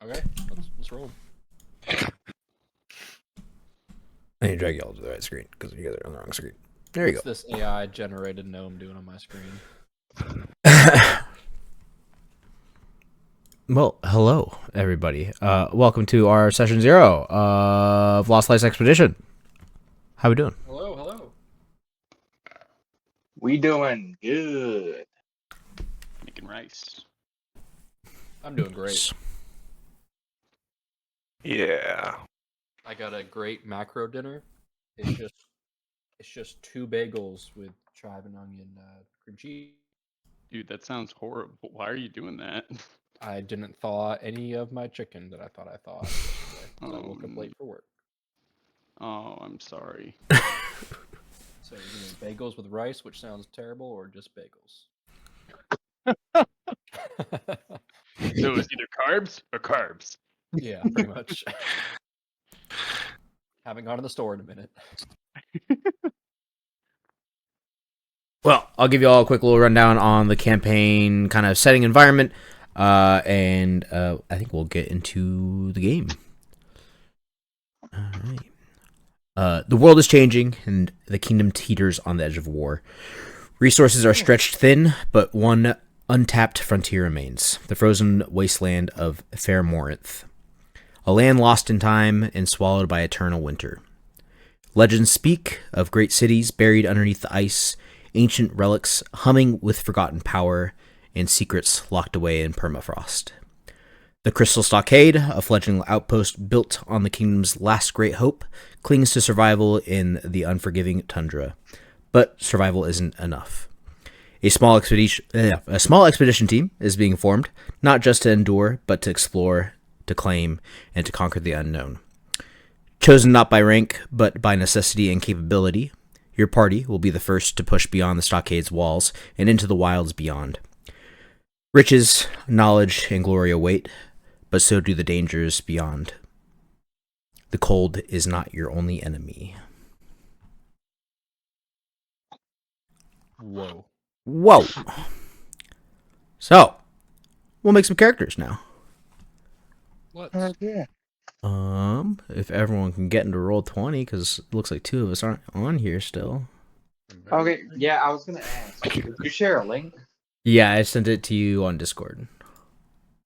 Okay, let's roll. I need to drag y'all to the right screen because you guys are on the wrong screen. There you What's this AI generated gnome doing on my screen? go. Well, hello everybody. Welcome to our session 0 of Lost Lights Expedition. How we doing? Hello. We doing good. Making rice. I'm doing great. Yeah. I got a great macro dinner. It's just 2 bagels with chive and onion cream cheese. Dude, that sounds horrible. Why are you doing that? I didn't thaw any of my chicken that I thought I thawed yesterday. I woke up late for work. Oh, I'm sorry. So either bagels with rice, which sounds terrible, or just bagels. So it's either carbs or carbs. Yeah, pretty much. Haven't gone to the store in a minute. Well, I'll give you all a quick little rundown on the campaign kind of setting environment, and I think we'll get into the game. All right. The world is changing, and the kingdom teeters on the edge of war. Resources are stretched thin, but one untapped frontier remains: the frozen wasteland of Fair Morinth, a land lost in time and swallowed by eternal winter. Legends speak of great cities buried underneath the ice, ancient relics humming with forgotten power, and secrets locked away in permafrost. The Crystal Stockade, a fledgling outpost built on the kingdom's last great hope, clings to survival in the unforgiving tundra. But survival isn't enough. A small expedition team is being formed, not just to endure, but to explore, to claim, and to conquer the unknown. Chosen not by rank, but by necessity and capability, your party will be the first to push beyond the stockade's walls and into the wilds beyond. Riches, knowledge, and glory await, but so do the dangers beyond. The cold is not your only enemy. Whoa. So, we'll make some characters now. Let's. Yeah. If everyone can get into Roll20, because it looks like 2 of us aren't on here still. Okay, yeah, I was gonna ask. Did you share a link Yeah, I sent it to you on Discord.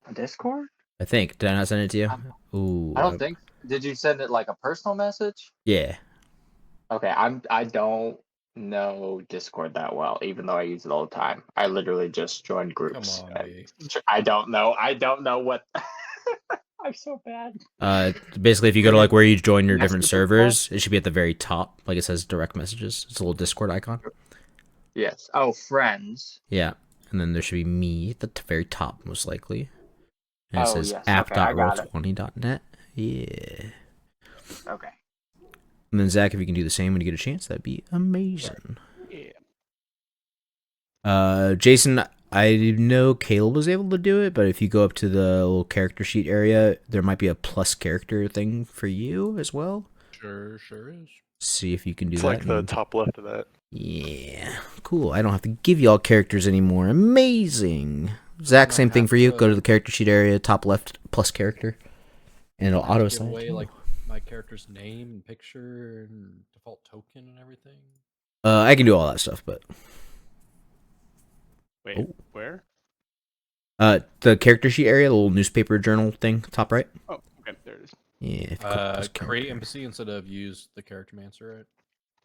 on Discord? I think. Did I not send it to you? Ooh. I don't think. Did you send it like a personal message? Yeah. Okay, I don't know Discord that well, even though I use it all the time. I literally just joined groups. Come on, B. I don't know what. I'm so bad. Basically, if you go to like where you join your Next different to servers, it should be at the very top. Like it says direct messages. It's a little Discord icon. Yes. Oh, friends. Yeah. And then there should be me at the very top, most likely. And it Oh, says yes. Okay, I got it. app.roll20.net. Yeah. Okay. And then Zach, if you can do the same when you get a chance, that'd be amazing. Yeah. Jason, I know Caleb was able to do it, but if you go up to the little character sheet area, there might be a plus character thing for you as well. Sure is. See if you can do It's that. like the top left of that. Yeah, cool. I don't have to give you all characters anymore. Amazing. Zach, same thing for you. Go to the character sheet area, top left, plus character, and it'll auto Give assign. away like my character's name and picture and default token and everything. I can do all that stuff, but Wait, where? the character sheet area, the little newspaper journal thing, top right. Oh, okay, there it is. Yeah. If you click plus Create character. NPC instead of use the character mancer,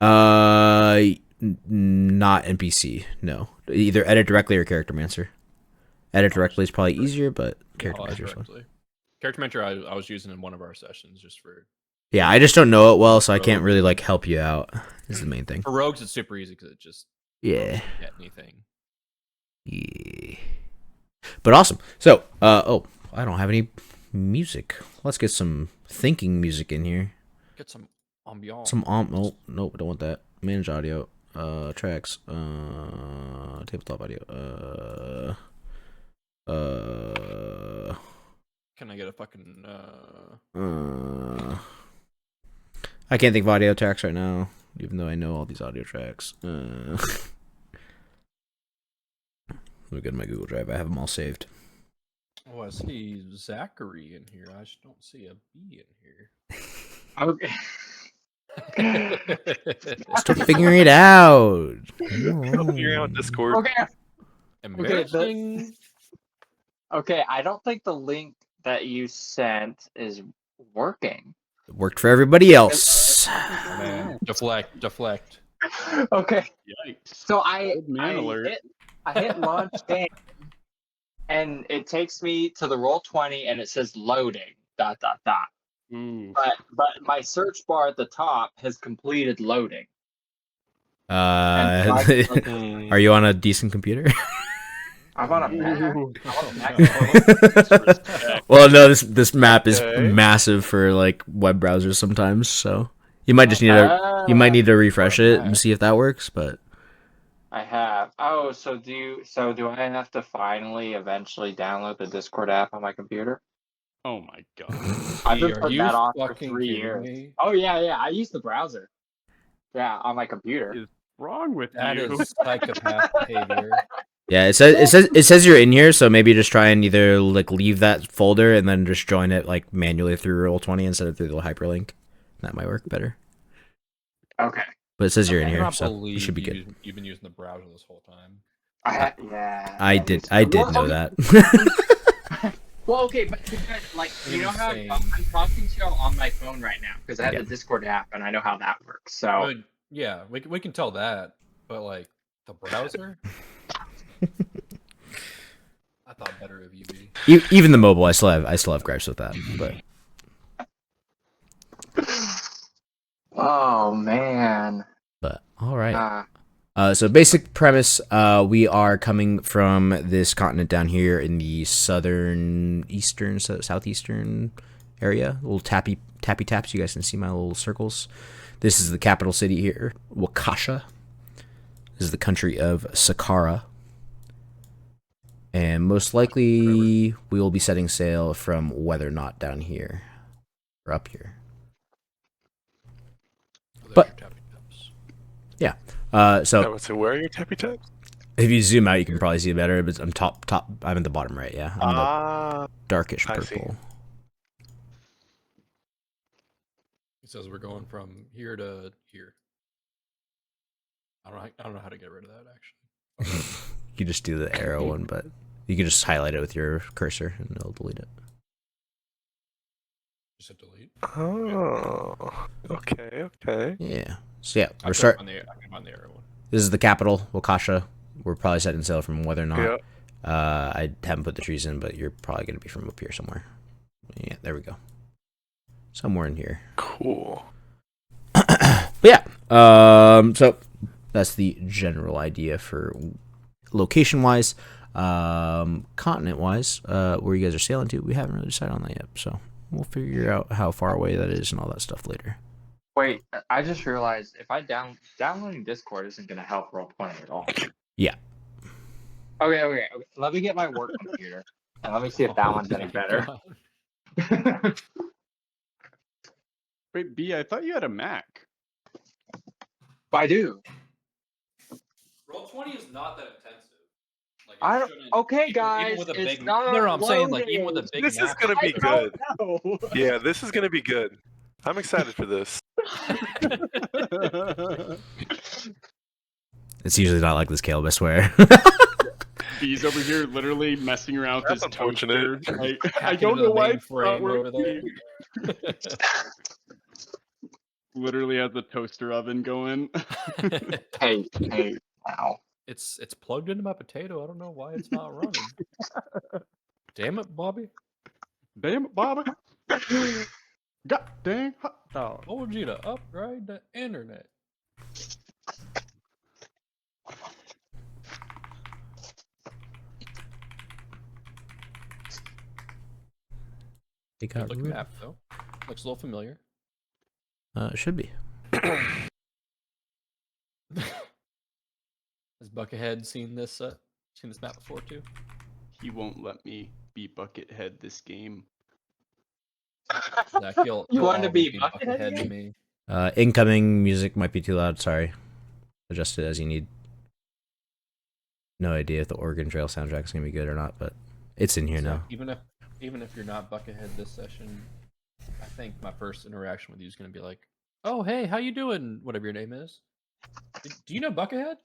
Not right? NPC. No, either edit directly or character mancer. Edit directly is probably easier, but character mancer is fun. Character mentor I was using in one of our sessions just for Yeah, I just don't know it well, so I can't really like help you out. Is the main thing. for rogues. It's super easy because it just Yeah. doesn't get anything. Yeah. But awesome. So, I don't have any music. Let's get some thinking music in here. Get some ambiance. Oh, nope, don't want that. Manage audio. Tracks. Tabletop audio. Can I get a fucking I can't think of audio tracks right now, even though I know all these audio tracks. Let me go to my Google Drive. I have them all saved. Oh, I see Zachary in here. I just don't see a B in here. Okay. Still figuring it out. Still figuring out Discord. Okay. Embarrassing. Okay, I don't think the link that you sent is working. It worked for everybody else. Man, deflect. Okay, Yikes. so Old man alert. I hit launch game, and it takes me to the Roll20, and it says loading. ... Ooh. But my search bar at the top has completed loading. Are Hmm. you on a decent computer? I'm on a Mac. Ooh. Well, no, this map is Okay. massive for like web browsers sometimes, so you might just need to refresh it and see if that works. But I have. Oh, so do I have to finally eventually download the Discord app on my computer? Oh my god. I've been Are putting you that off for fucking 3 kidding years. me? Oh yeah, I use the browser. Yeah, on my computer. Is wrong with That you? is psychopath behavior. yeah, it says you're in here, so maybe just try and either like leave that folder and then just join it like manually through Roll20 instead of through the hyperlink. That might work better. Okay. But it says you're in I here, cannot so you believe should be good. You've been using the browser this whole time. I did know that. Well, okay, but because, like, you know how Insane. I'm talking to you on my phone right now because I have Yeah. the Discord app and I know how that works. So But, yeah, we can tell that, but like the browser, I thought better of you. B. Even the mobile, I still have gripes with that. oh man. But all right. Ah. So basic premise, we are coming from this continent down here in the southeastern area. Little tappy taps. You guys can see my little circles. This is the capital city here, Waukesha. This is the country of Sakara. And most likely we will be setting sail from Weathernot down here. Or up here. Oh, But- there's your tapping taps. So I would say, where are your tappy taps? if you zoom out, you can probably see it better. But I'm top. I'm at the bottom right. Yeah, I'm the Ah, darkish I see. purple. It says we're going from here to here. I don't know how to get rid of that actually. You just do the arrow one, but you can just highlight it with your cursor and it'll delete it. Just hit delete. Oh, okay. Yeah. So yeah, I we're can find the arrow one. This is the capital, Waukesha. We're probably setting sail from Weathernot. Yeah. I haven't put the trees in, but you're probably gonna be from up here somewhere. Yeah, there we go. Somewhere in here. Cool. But yeah, so that's the general idea for location-wise. Continent-wise, where you guys are sailing to, we haven't really decided on that yet. So we'll figure out how far away that is and all that stuff later. Wait, I just realized if I downloading Discord isn't gonna help Roll20 at all. Yeah. Okay. Let me get my work computer and let me see if that one's any better. Wait, B, I thought you had a Mac. I do. Roll20 is not that intensive. Like, I don't. Okay, guys, it's not. No, I'm saying like even with a big This is map, gonna be I don't good. know. Yeah, this is gonna be good. I'm excited for this. It's usually not like this, Caleb, I swear. B's over here literally messing around with That's his toaster. unfortunate. I hacking don't into know the why main it's not frame over there. working. Literally has a toaster oven going. Hey, wow. It's plugged into my potato. I don't know why it's not running. Damn it, Bobby. Damn it, Bobby. God dang hot dog. Told you to upgrade the internet. It got Good looking ruined. map though. Looks a little familiar. It should be. Has Buckethead seen this map before too? He won't let me be Buckethead this game. Zach, You wanted to be Buckethead to again? me. Incoming music might be too loud. Sorry. Adjust it as you need. No idea if the Oregon Trail soundtrack is gonna be good or not, but It's in here So now. even if you're not Buckethead this session, I think my first interaction with you is gonna be like, "Oh, hey, how you doing? Whatever your name is. Do you know Buckethead?"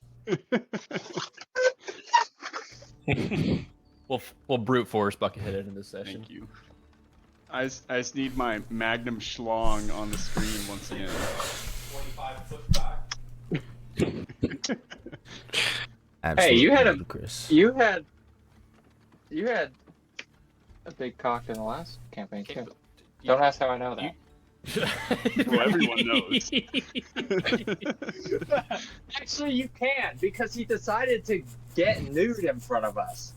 We'll brute force Buckethead into this session. Thank you. I just need my Magnum Schlong on the screen once again. 25-foot back. Absolutely you had a- ludicrous. You had a big cock in the last campaign too. Don't ask how I know that. Well, everyone knows. Actually, you can because he decided to get nude in front of us.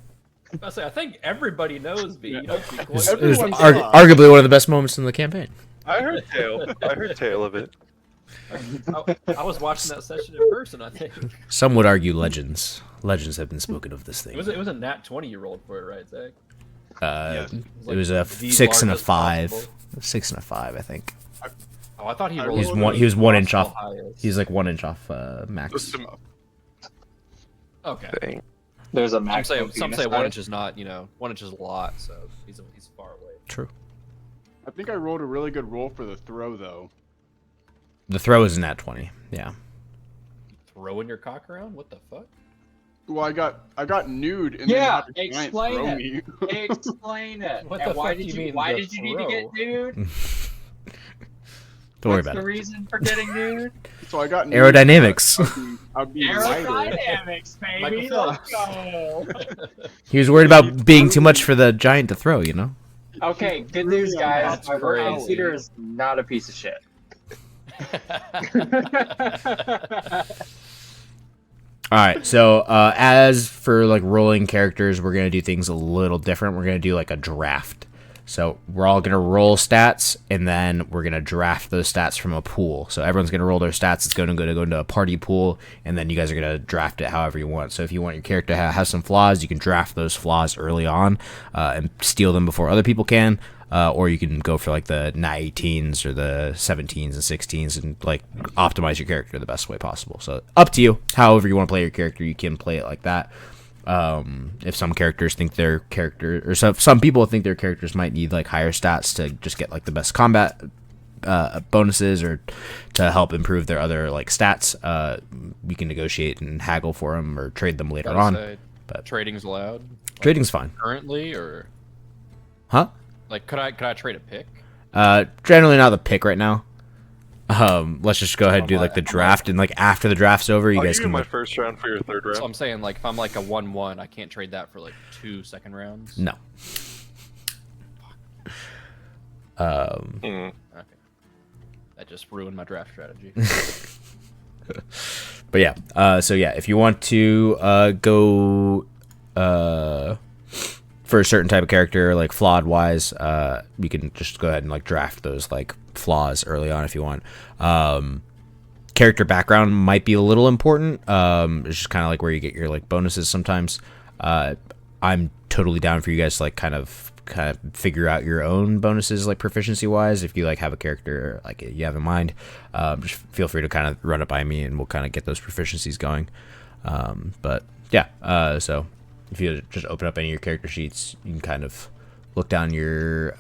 I think everybody knows me. You don't speak It was, quite- it was Everyone saw. arguably one of the best moments in the campaign. I heard tale of it. I was watching that session in person. I think Some would argue legends. Legends have been spoken of this thing. it was a nat 20 you rolled for it, right, Zach? Yes. It was a the 6 and a largest 5. possible. 6 and a 5, I think. Oh, I thought he I rolled. He's rolled one. a He was 1 inch crossbow off. highest. He's like 1 inch off max. Just Okay. Dang. There's a Some maximum. say penis 1 height. inch is not. 1 inch is a lot, so he's far away. True. I think I rolled a really good roll for the throw though. The throw is nat 20. Yeah. Throwing your cock around? What the fuck? Well, I got nude and Yeah, then had a giant explain throw it. me. Explain it. What And the why fuck did do you you? mean, Why the did you need to get throw? nude? Don't worry What's about the it. reason for getting nude? So I got nude. Aerodynamics. I'd be lighter. Aerodynamics, baby. Michael Let's go. He was worried about being too much for the giant to throw, you know? Okay, good news, guys. That's My work crazy. computer is not a piece of shit. Alright, so as for like rolling characters, we're going to do things a little different. We're going to do like a draft. So we're all going to roll stats, and then we're going to draft those stats from a pool. So everyone's going to roll their stats. It's going to go into a party pool, and then you guys are going to draft it however you want. So if you want your character to have some flaws, you can draft those flaws early on and steal them before other people can. Or you can go for like the 18s or the 17s and 16s and like optimize your character the best way possible. So up to you. However you want to play your character, you can play it like that. If some characters think their character, or some people think their characters might need like higher stats to just get like the best combat bonuses or to help improve their other like stats, we can negotiate and haggle for them or trade them later on. But trading's allowed. trading's fine. Currently, or Huh? like, could I trade a pick? Generally not the pick right now. Let's just go ahead and do like the draft, and like after the draft's over, you I'll guys give you can. my Like, first round for your third round. So I'm saying, like, if I'm like a 1-1, I can't trade that for like 2 second rounds. no. Mm. Okay. That just ruined my draft strategy. But yeah, so yeah, if you want to go for a certain type of character, like flawed wise, you can just go ahead and like draft those like flaws early on if you want. Character background might be a little important. It's just kind of like where you get your like bonuses sometimes. I'm totally down for you guys to like kind of figure out your own bonuses like proficiency wise. If you like have a character like you have in mind, just feel free to kind of run it by me and we'll kind of get those proficiencies going. But yeah, so if you just open up any of your character sheets, you can kind of look down your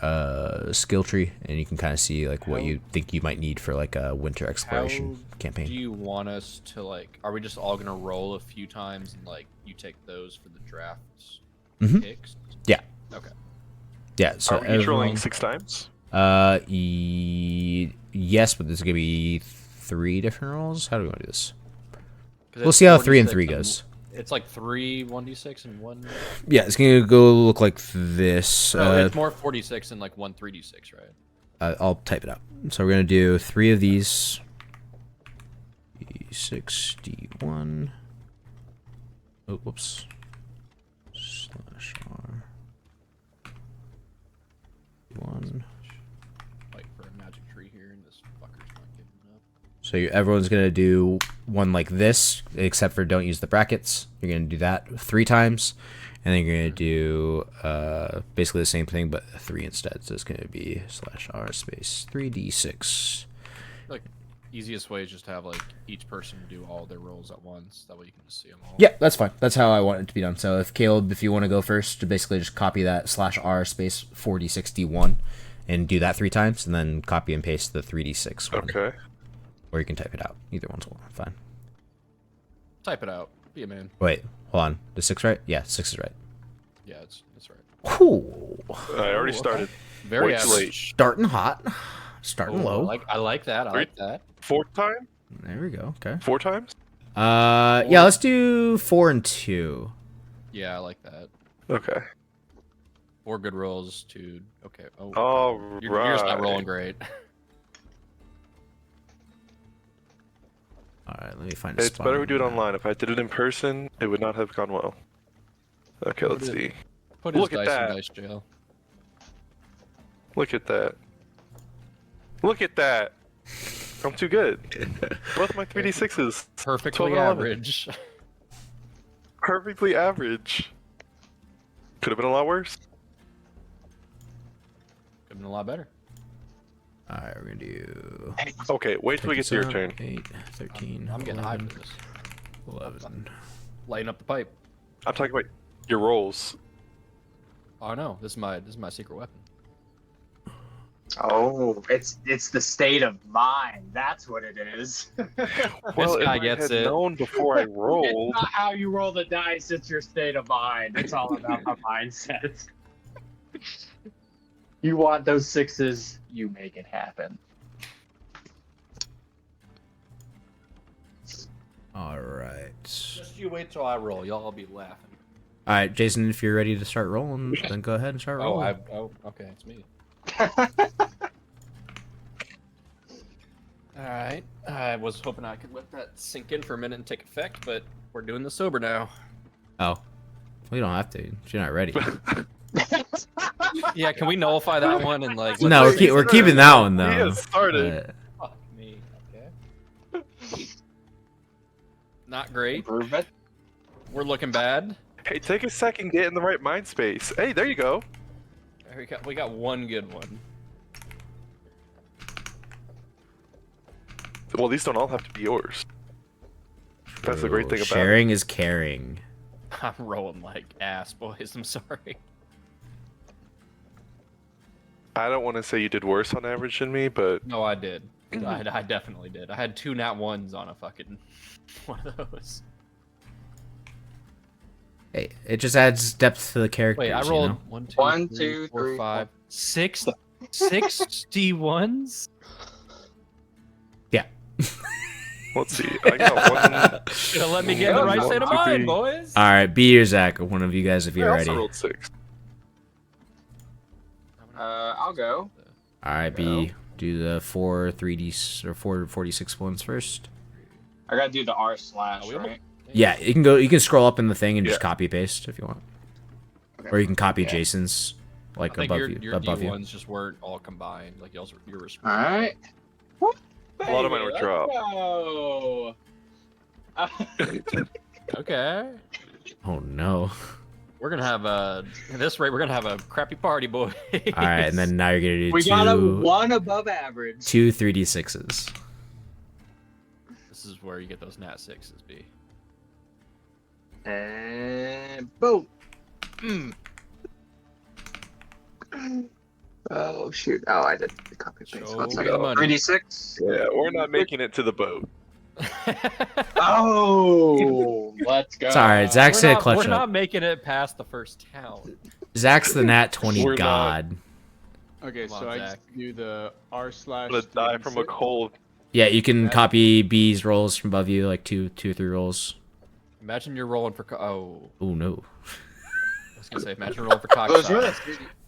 skill tree and you can kind of see like what you think you might need for like a winter exploration campaign. Do you want us to like? Are we just all gonna roll a few times and like you take those for the drafts Mhm. picks? Yeah. Okay. Yeah, so Are we each rolling everyone- 6 times? Yes, but there's gonna be 3 different rolls. How do we want to do this? 'Cause We'll it's see how 3 and 4d6 3 goes. It's like 3 1d6 and 1. Yeah, it's gonna go look like this. No, it's more 46 and like 1 3d6, right? I'll type it out. So we're gonna do 3 of these. D6 D1. Oh, whoops. /R. D1. Wait for a magic tree here, and this fucker's not giving up. So everyone's gonna do one like this, except for don't use the brackets. You're gonna do that 3 times, and then you're gonna do basically the same thing, but 3 instead. So it's gonna be /R space 3d6. Like, Easiest way is just to have like each person do all their rolls at once. That way you can just see them all. Yeah, that's fine. That's how I want it to be done. So if Caleb, if you want to go first, to basically just copy that /r space 4061 and do that 3 times, and then copy and paste the 3d6 one. Okay. Or you can type it out. Either one's fine. Type it out. Be a man. Wait, hold on. Is 6 right? Yeah, 6 is right. Yeah, it's right. Whew. I already started. Very Way too late. average. Starting hot. Starting Ooh, low. I like that. I Three- like that. 4th time? There we go. Okay. 4 times? Yeah, let's do 4 and 2. Yeah, I like that. Okay. 4 good rolls, 2. Okay. Oh, All you're just not right. rolling great. All right, let me find a It's spot better we do it on that. online. If I did it in person, it would not have gone well. Okay, let's Put it- see. Put his Look at dice that. in dice jail. Look at that. Look at that. I'm too good. Both my 3d6s. 12 Perfectly and 11. average. Perfectly average. Could have been a lot worse. Could have been a lot better. All right, we're gonna do. Okay, wait till we get to your turn. 8, 13. I'm getting hyped 11, for this. 11. Lighten up the pipe. I'm talking about your rolls. Oh no, this is my secret weapon. Oh, it's the state of mind. That's what it is. Well, guy if gets I had it. known before I It's rolled. not how you roll the dice, it's your state of mind. It's all about the mindset. You want those 6s, you make it happen. All right. Just you wait till I roll. Y'all will be laughing. All right, Jason, if you're ready to start rolling, then go ahead and start rolling. Okay, it's me. All right. I was hoping I could let that sink in for a minute and take effect, but we're doing this sober now. Oh, well, you don't have to. If you're not ready. Yeah, can we nullify that one and like? No, we're keeping that one though. He has started. Fuck me. Okay. Not great. Improvement. We're looking bad. Hey, take a second, get in the right mind space. Hey, there you go. We got one good one. Well, these don't all have to be yours. That's the great thing about it. Sharing is caring. I'm rolling like ass, boys. I'm sorry. I don't want to say you did worse on average than me, but No, I did. I definitely did. I had 2 nat 1s on a fucking one of those. Hey, it just adds depth to the characters. Wait, I you rolled know? 1, 2, 1, 3, 2, 4, 3, 5, 6 D1s. Yeah. let's see. I got one. Should have let me get in the right state of mind, boys. All right, B or Zach, one of you guys, if I you're also ready. rolled 6. I'll go. All right, B, do the 4 3D or 4 46 ones first. I gotta do the R/, we almost- right? Yeah, you can go. You can scroll up in the thing and just Yeah. copy paste if you want, Okay. or you can copy Yeah. Jason's I like think above your above you. D1s just weren't all combined. Like yours were split. Alright. A lot of mine were dropped. Go. Okay. Oh no! We're gonna have at this rate, we're gonna have a crappy party, boys. All right, and then now you're gonna do We got a two 1 above average. 2 3d6s. This is where you get those nat 6s, B. And boom. Oh shoot! Oh, I did the copy paste. Show One me second. the money. 3d6. Yeah, we're not making it to the boat. Oh, let's go. It's all right. Zach's gonna clutch we're up. not making it past the first town. Zach's the nat 20 We're not. god. Okay, Come so on, I Zach. do the R/. I'm gonna die from a cold. Yeah, you can That- copy B's rolls from above you, like two or three rolls. Imagine you're rolling for Oh no! I was gonna say, imagine rolling for cock Those size. units.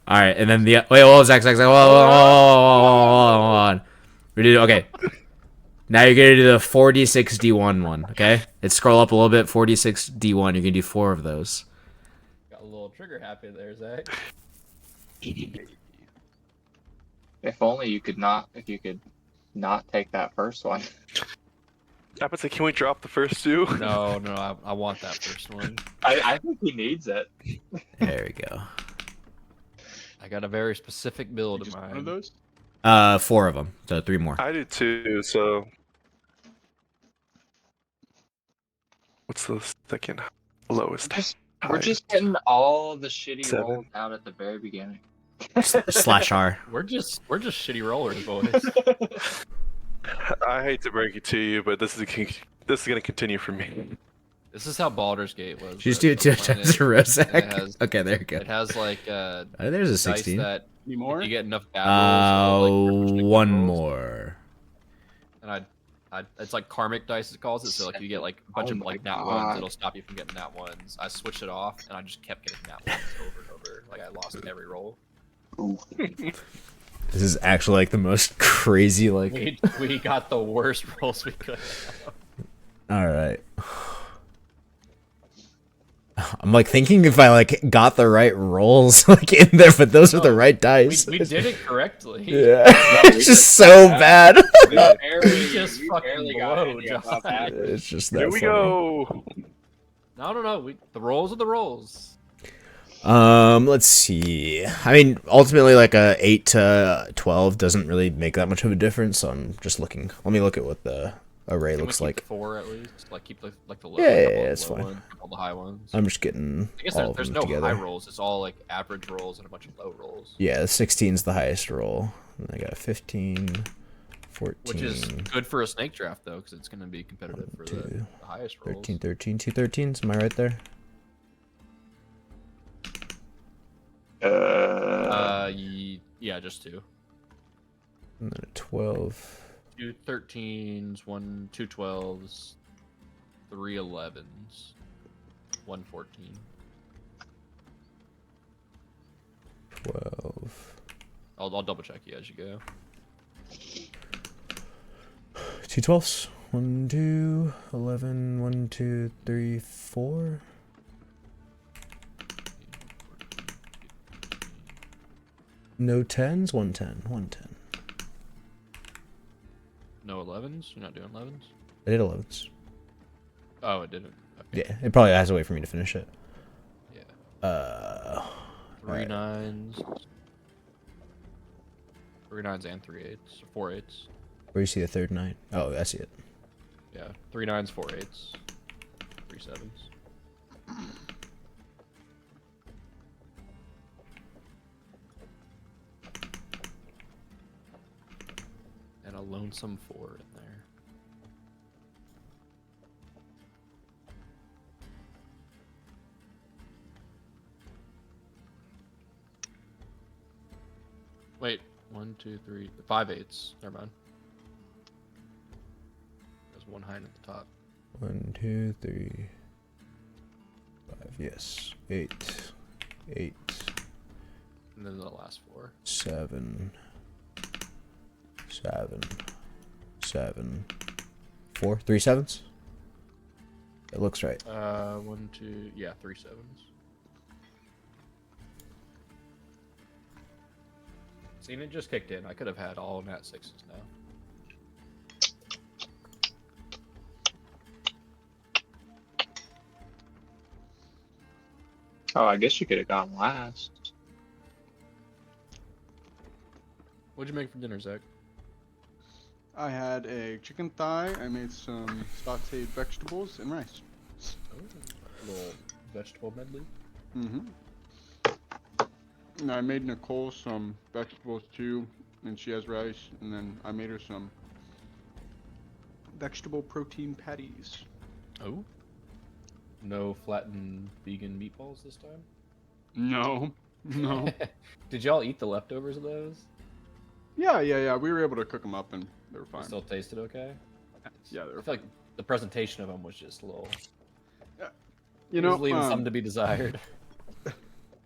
All right, and then the wait, whoa, Zach, hold on. We do okay. Now you're gonna do the 46 D1 one, okay? Let's scroll up a little bit. 46 D1. You're gonna do 4 of those. Got a little trigger happy there, Zach. If only you could not. If you could not take that first one. I would say, can we drop the first 2? No, I want that first one. I think he needs it. There we go. I got a very specific build in Just one of mind. those. 4 of them. So 3 more. I do too, so What's the second lowest? We're just getting all the shitty 7. rolls out at the very beginning. Slash R. We're just shitty rollers, boys. I hate to break it to you, but this is gonna continue for me. This is how Baldur's Gate was. Just bro. do it 2 Playing times it, a Rosek. and it has- Okay, there you go. It has like There's a dice 16. that Any if more? you get enough bad rolls, it'll, like, triple stick One rolls. more. And it's like karmic dice it calls it. So like if you get like a bunch Oh of my like nat God. ones, it'll stop you from getting nat ones. I switched it off, and I just kept getting nat ones over and over. Like I lost every roll. This is actually like the most crazy like. We got the worst rolls we could. All right. I'm like thinking if I like got the right rolls like in there, but those are the right dice. We did it correctly. Yeah, it's just so bad. We just fucking blow, John. It's just that Here we funny. go. No. The rolls are the rolls. Let's see. I mean, ultimately, like a 8 to 12 doesn't really make that much of a difference. So I'm just looking. Let me look at what the array Can we looks keep like. the 4 at least. Like keep the low. Yeah, couple yeah, of the it's low fine. ones, couple of the high ones. I'm just getting I guess all of there's them no together. high rolls. It's all like average rolls and a bunch of low rolls. Yeah, 16's the highest roll. And I got 15, 14, Which is good for a snake draft though, because it's going to be competitive for the 2, highest rolls. 13, 13, 2 13s. Am I right there? Yeah, just 2. And then a 12. 2 13s, 2 12s, 3 11s, 1 14. 12. I'll double check you as you go. 2 12s. 1, 2, 11, 1, 2, 3, 4. No 10s? 110. 110. No 11s? You're not doing 11s? I did 11s. Oh, it didn't. Okay. Yeah, it probably has a way for me to finish it. Yeah. 3 alright. 9s. 3 9s and 3 8s. 4 8s. Where do you see the third 9? Oh, I see it. Yeah. 3 9s, 4 8s. 3 7s. And a lonesome 4 in there. Wait, 1, 2, 3, 5 8s. Never mind. There's one hiding at the top. 1, 2, 3, 5. Yes. 8. 8. And then the last 4. 7. 7. 7. 4. 3 7s? It looks right. 1, 2, yeah, 3 7s. See, and it just kicked in. I could have had all nat 6s now. Oh, I guess you could have gone last. What'd you make for dinner, Zach? I had a chicken thigh. I made some sauteed vegetables and rice. Oh, a little vegetable medley. Mm-hmm. And I made Nicole some vegetables too, and she has rice. And then I made her some vegetable protein patties. Oh. No flattened vegan meatballs this time? No, no. Did y'all eat the leftovers of those? Yeah. We were able to cook them up, and they were They fine. still tasted okay? Yeah, they I were feel like the presentation of them was just a little... You it was know, leaving some to be desired.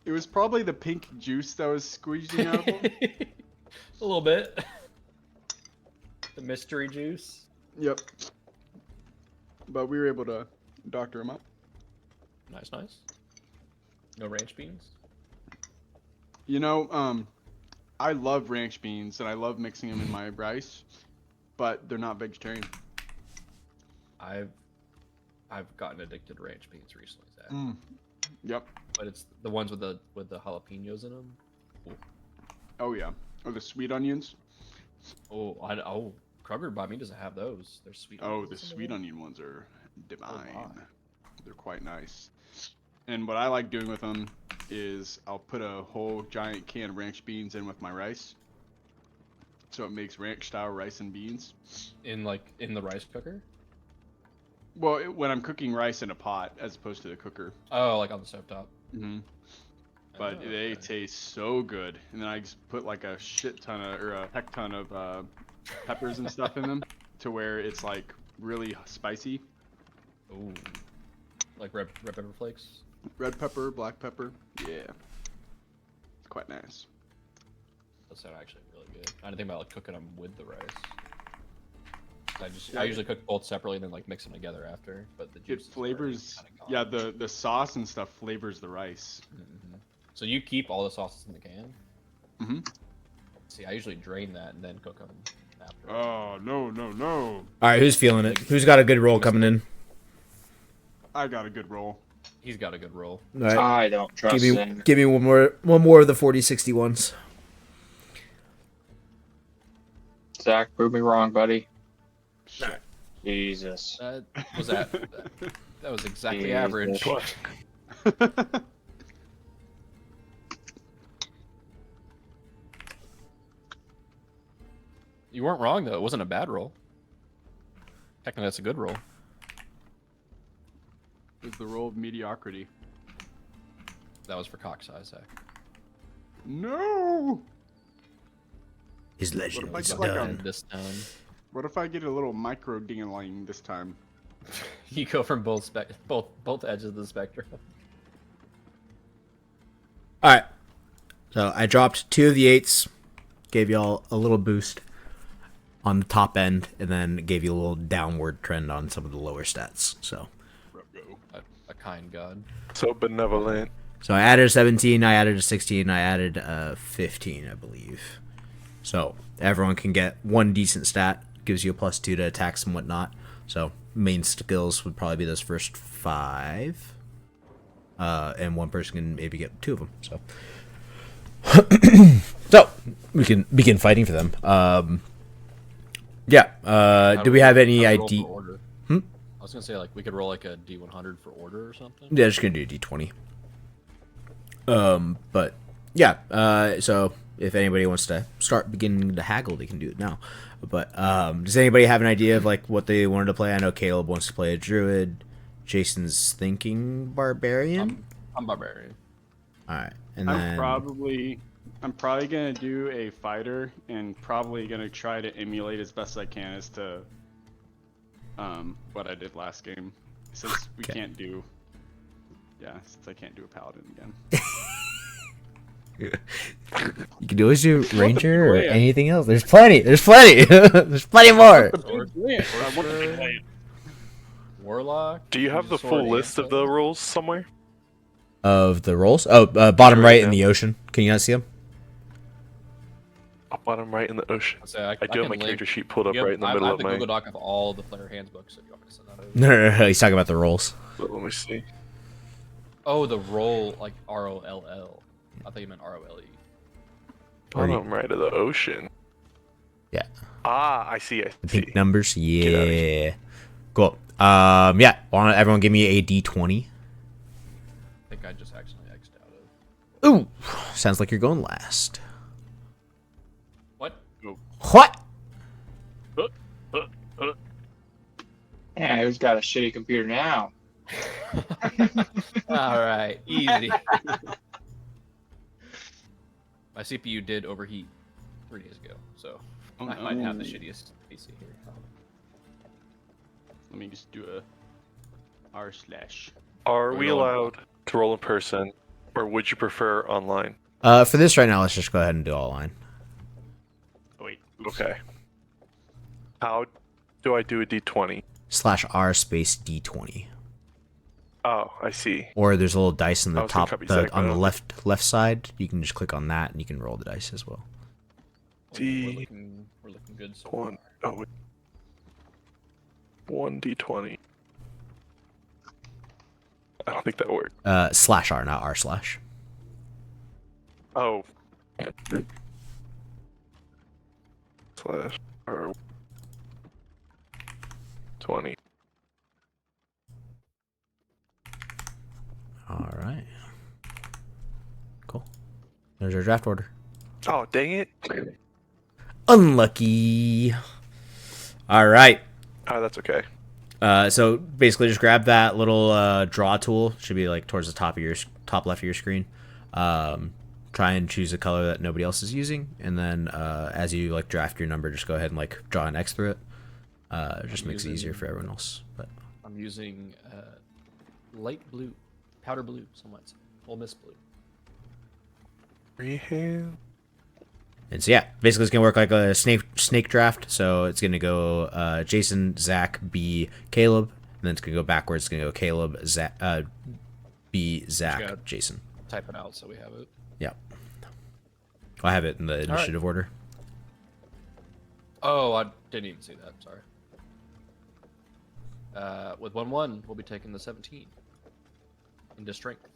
it was probably the pink juice that was squeezing out of them. A little bit. The mystery juice. Yep. But we were able to doctor them up. Nice, nice. No ranch beans? You know, I love ranch beans and I love mixing them in my rice, but they're not vegetarian. I've gotten addicted to ranch beans recently, Zach. Yep. But it's the ones with the jalapenos in them. Oh yeah. Or the sweet onions. Oh, Kroger by me doesn't have those. They're sweet. Oh, onions the or something sweet like onion ones are divine. They're quite nice. And what I like doing with them is I'll put a whole giant can of ranch beans in with my rice. So it makes ranch style rice and beans. In the rice cooker. Well, when I'm cooking rice in a pot as opposed to the cooker. Oh, like on the stovetop. Mm-hmm. But Oh, they okay. taste so good. And then I just put like a shit ton of, or a heck ton of peppers and stuff in them to where it's like really spicy. Ooh. Like red pepper flakes. Red pepper, black pepper. Yeah. It's quite nice. That sound actually really good. I didn't think about like cooking them with the rice. I usually cook both separately and then like mix them together after. But the It juices are flavors, kinda gone. yeah, the sauce and stuff flavors the rice. Mhm. So you keep all the sauces in the can? Mm-hmm. See, I usually drain that and then cook them after. Oh, no. All right, who's feeling it? Who's got a good roll coming in? I got a good roll. He's got a good roll. All right, I don't trust him. give me one more of the 40-60 ones. Zach, prove me wrong, buddy. Shit. Jesus. That was exactly Jesus. average. What? You weren't wrong though. It wasn't a bad roll. Technically, that's a good roll. It's the roll of mediocrity. That was for cock size, Zach. No! His legend What if I is get like a- done. This time, What if I get a little micro ding-a-ling this time? you go from both edges of the spectrum. All right, so I dropped 2 of the 8s, gave y'all a little boost on the top end, and then gave you a little downward trend on some of the lower stats. So A kind god. So benevolent. I added a 17, I added a 16, I added a 15, I believe. So everyone can get one decent stat, gives you a +2 to attacks and whatnot. So main skills would probably be those first 5, and one person can maybe get 2 of them. So, so we can begin fighting for them. Yeah. Do we have any How do we roll idea? for order? Hmm? I was gonna say like we could roll like a D100 for order or something. Yeah, just gonna do a D20. But yeah. So if anybody wants to start beginning to haggle, they can do it now. But does anybody have an idea of like what they wanted to play? I know Caleb wants to play a druid. Jason's thinking barbarian. I'm barbarian. All right, and I'm then probably gonna do a fighter and probably gonna try to emulate as best I can as to what I did last game, since we Okay. can't do. Yeah, since I can't do a paladin again. you can always do ranger or plan. anything else. There's plenty. There's plenty. There's plenty more. Warlock. Do you have the Sword full and list of the sword. rules somewhere? Of the rolls. Oh, bottom Sure, right yeah. in the ocean. Can you not see them? Oh, bottom right in the ocean. I'd say I do can have my link- character sheet pulled up Yep, right in the I middle have of the my. Google Doc of all the player handbooks. If you want me to send that over. No. He's talking about the rolls. But let me see. Oh, the roll like ROLL. I thought you meant ROLE. Or you- Bottom right of the ocean. Yeah. Ah, I see. I The see. pink numbers. outta here. Yeah. Cool. Yeah. Why don't everyone give me a D20? I think I just accidentally X'd out of. Ooh. Sounds like you're going last. What? What? Yeah, who's got a shitty computer now? All right, easy. My CPU did overheat 3 days ago, so Oh, I might have the no. shittiest PC here. Let me just do a r/. Are We're we rolling. allowed to roll in person, or would you prefer online? For this right now, let's just go ahead and do all line. Oh wait. Okay. How do I do a d20? /r space D20. Oh, I see. Or there's a little dice in I the was gonna top, copy Zach, on the but- left side. You can just click on that and you can roll the dice as well. D We're looking good so one. far. Oh, wait. 1d20. I don't think that worked. /r, not r/. Oh. Slash or 20. There's our draft order. Oh, dang it. Unlucky. All right. Oh, that's okay. So basically, just grab that little draw tool. Should be like towards the top left of your screen. Try and choose a color that nobody else is using, and then as you like draft your number, just go ahead and like draw an X through it. It just makes it easier for everyone else. But I'm using light blue, powder blue, some might say, Ole Miss blue. Rehab. and so yeah, basically it's gonna work like a snake draft. So it's gonna go Jason, Zach, B, Caleb, and then it's gonna go backwards. It's gonna go Caleb, Zach, B, Zach, gotta- Jason. Type it out so we have it. Yeah. I have it in the right. initiative order. Oh, I didn't even see that. Sorry. With 1-1, we'll be taking the 17 into strength.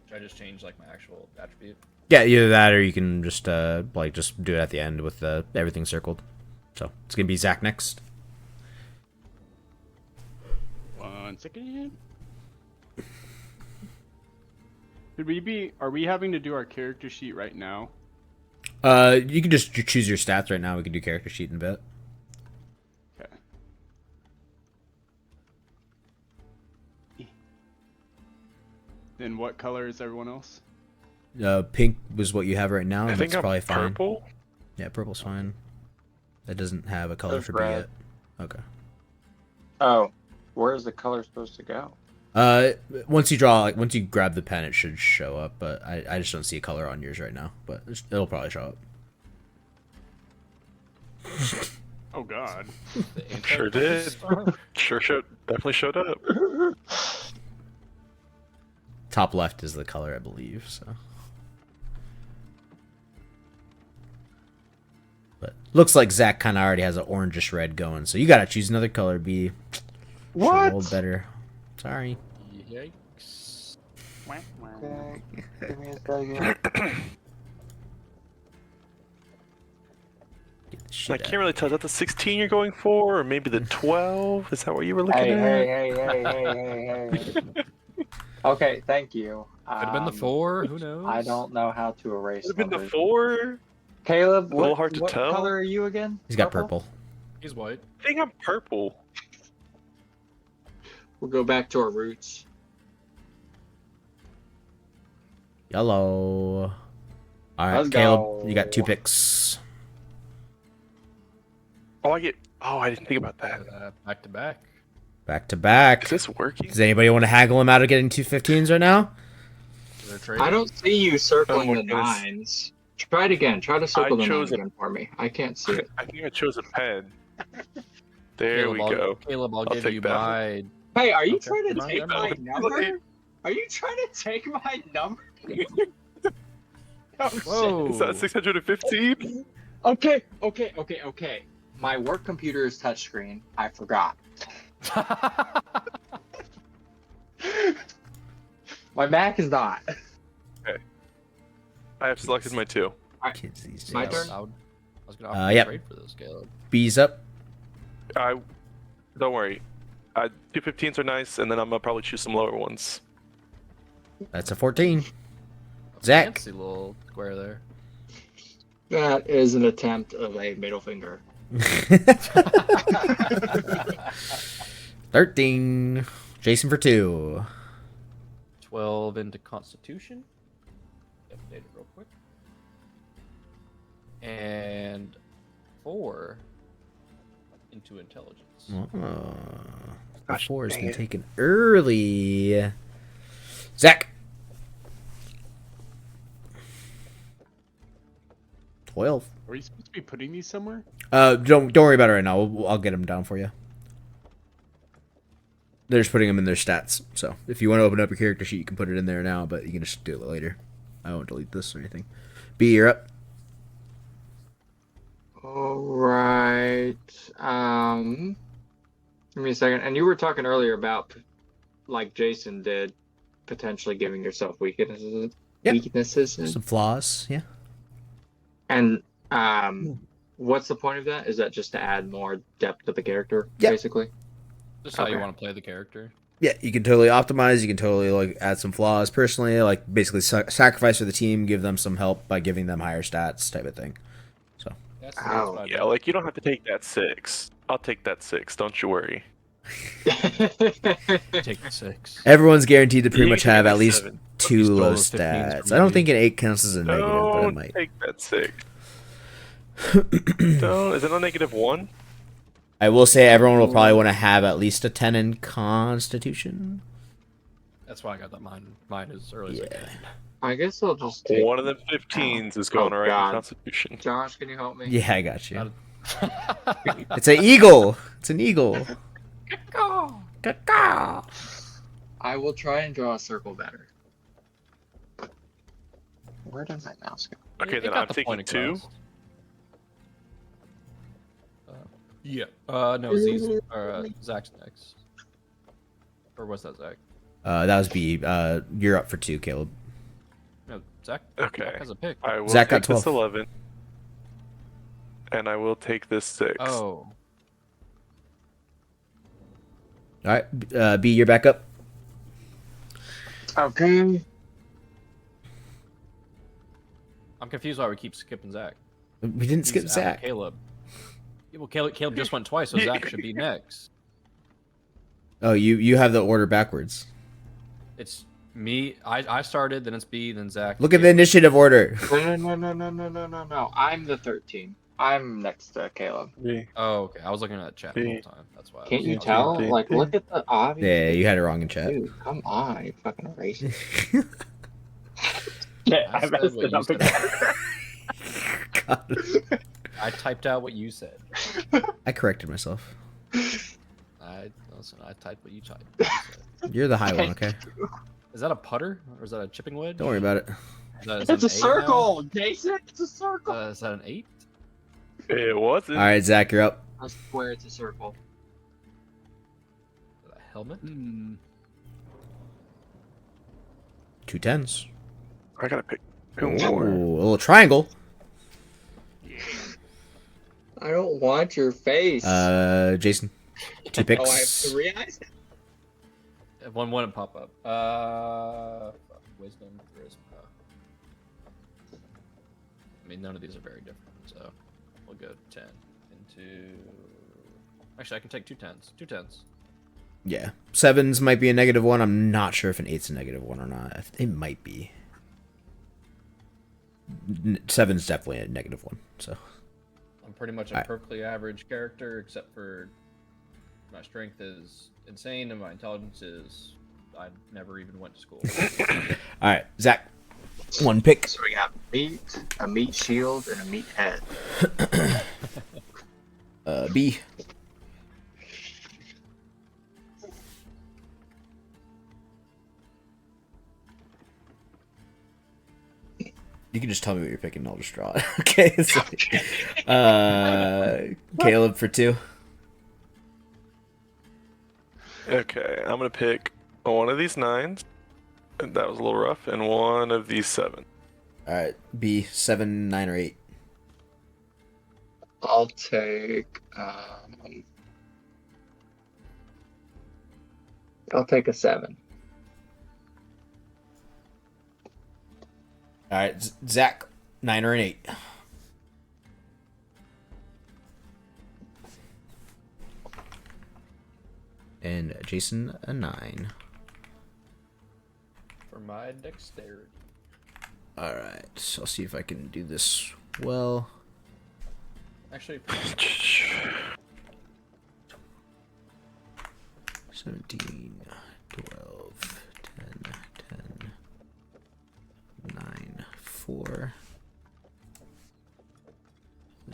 Should I just change like my actual attribute? Yeah, either that or you can just just do it at the end with everything circled. So it's gonna be Zach next. 1 second. Are we having to do our character sheet right now? You can just choose your stats right now. We can do character sheet in a bit. Okay. Then what color is everyone else? Pink was what you have right now. I And think that's I'm probably fine. purple. Yeah, purple's fine. That doesn't have a color There's for B red. yet. Okay. Oh, where is the color supposed to go? Once you grab the pen, it should show up. But I just don't see a color on yours right now. But it'll probably show up. Oh God. The Sure did. Definitely showed up. Top left is the color, I believe. So. But looks like Zach kind of already has an orangish red going. So you gotta choose another color. B. What? Roll better. Sorry. Yikes. Okay, give me a second. Get the I shit can't really tell. Is that the 16 you're going for, or maybe the 12? Is that what you were looking Hey, at? hey. Okay, thank you. Could have been the 4. Who knows? I don't know how to erase Would have been the numbers. 4. Caleb, A little what, hard to what tell. color are you again? He's got purple. He's white. I think I'm purple. We'll go back to our roots. Yellow. All right, Let's Caleb, go. you got 2 picks. Oh, I didn't think about that. Back to back. Back to back. Is this working? Does anybody want to haggle him out of getting 2 15s right now? Is there a trade? I don't see you circling Oh, the goodness. 9s. Try it again. Try to circle the 9 chose a- again for me. I can't see it. I think I chose a pen. There Caleb, we I'll- go. Caleb, I'll give take you that. my. Hey, are you Okay, trying to never take mind. my number? Are you trying to take my number? Oh, shit. Whoa. Is that 615? Okay. My work computer is touchscreen. I forgot. My Mac is not. I have selected my 2. Kids these My days. turn? I was gonna offer you Yep. a trade for this, Caleb. B's up. Don't worry. 2 15s are nice, and then I'm gonna probably choose some lower ones. That's a 14. A Zach. Fancy little square there. That is an attempt of a middle finger. 13. Jason for 2. 12 into Constitution. Update it real quick. And 4 into Intelligence. Oh, Gosh, 4 has dang been it. taken early. Zach. 12. Are we supposed to be putting these somewhere? Don't worry about it right now. I'll get them down for you. They're just putting them in their stats. So if you want to open up your character sheet, you can put it in there now, but you can just do it later. I won't delete this or anything. B, you're up. All right. Give me a second. And you were talking earlier about, like Jason did, potentially giving yourself weaknesses. Yep. Weaknesses. Some flaws, yeah. And what's the point of that? Is that just to add more depth to the character, Yep. basically? Just how you Okay. want to play the character. Yeah, you can totally optimize. You can totally like add some flaws personally, like basically sacrifice for the team, give them some help by giving them higher stats, type of thing. So That's Oh. what I Yeah, did. like you don't have to take that 6. I'll take that 6. Don't you worry. Take the 6. everyone's guaranteed to pretty You much can have take at least 7. 2 stole low the 15s stats. from I don't me. think an 8 counts as a negative, but it Don't might. take that 6. Don't. Is it a -1? I will say everyone will probably want to have at least a 10 in Constitution. That's why I got that mine as early as I Yeah. can. I guess I'll just take. One of them 15s is going Oh, alright in God. Constitution. Josh, can you help me? Yeah, I got you. Not It's an eagle. It's an eagle. I will try and draw a circle better. Where did my mouse go? Okay, It then got I'm the taking point 2. across. Yeah. No, Z's or Zach's next. Or was that Zach? That was B. You're up for 2, Caleb. No, Zach. Okay. Zach has a pick. I will Zach got take this 12. 11. And I will take this 6. Oh. All right, B, you're back up. Okay. I'm confused why we keep skipping Zach. We didn't skip He's out of Zach. Caleb. Yeah, well, Caleb just went twice, so Zach should be next. Oh, you have the order backwards. It's me. I started, then it's B, then Zach. Look at the initiative order. No. I'm the 13. I'm next to Caleb. Oh, okay. I was looking at chat the whole time. That's why. Can't I you was tell? confused. Like, look at the obvious. Yeah, you had it wrong in chat. Dude, come on, you fucking racist. I said what you said. I typed out what you said. I corrected myself. I typed what you typed. You're the high one, okay? Is that a putter or is that a chipping wedge? Don't worry about it. Is It's that a an 8 circle, Jason. It's a circle. now? Is that an 8? It wasn't. All right, Zach, you're up. I swear it's a circle. Is that a helmet? 2 10s. I gotta pick. Ooh, a little triangle. I don't want your face. Jason, 2 picks. Oh, I have 3 eyes? One wouldn't pop up. Wisdom, charisma. I mean, none of these are very different, so we'll go 10 into. Actually, I can take 2 10s. 2 10s. Yeah, 7s might be a -1. I'm not sure if an 8's a -1 or not. It might be. 7's definitely a -1. So I'm pretty much a Alright. perfectly average character, except for my strength is insane and my intelligence is. I never even went to school. all right, Zach, 1 pick. So we got meat, a meat shield, and a meat head. B. You can just tell me what you're picking, and I'll just draw it. Okay. So, Caleb for 2. Okay, I'm gonna pick one of these 9s. And that was a little rough, and one of these 7. All right, B, 7, 9, or 8. I'll take. I'll take a 7. All right, Zach, 9 or an 8. And Jason, a 9. For my dexterity. All right, so I'll see if I can do this well. Actually, 17, 12, 10, 10, 9, 4.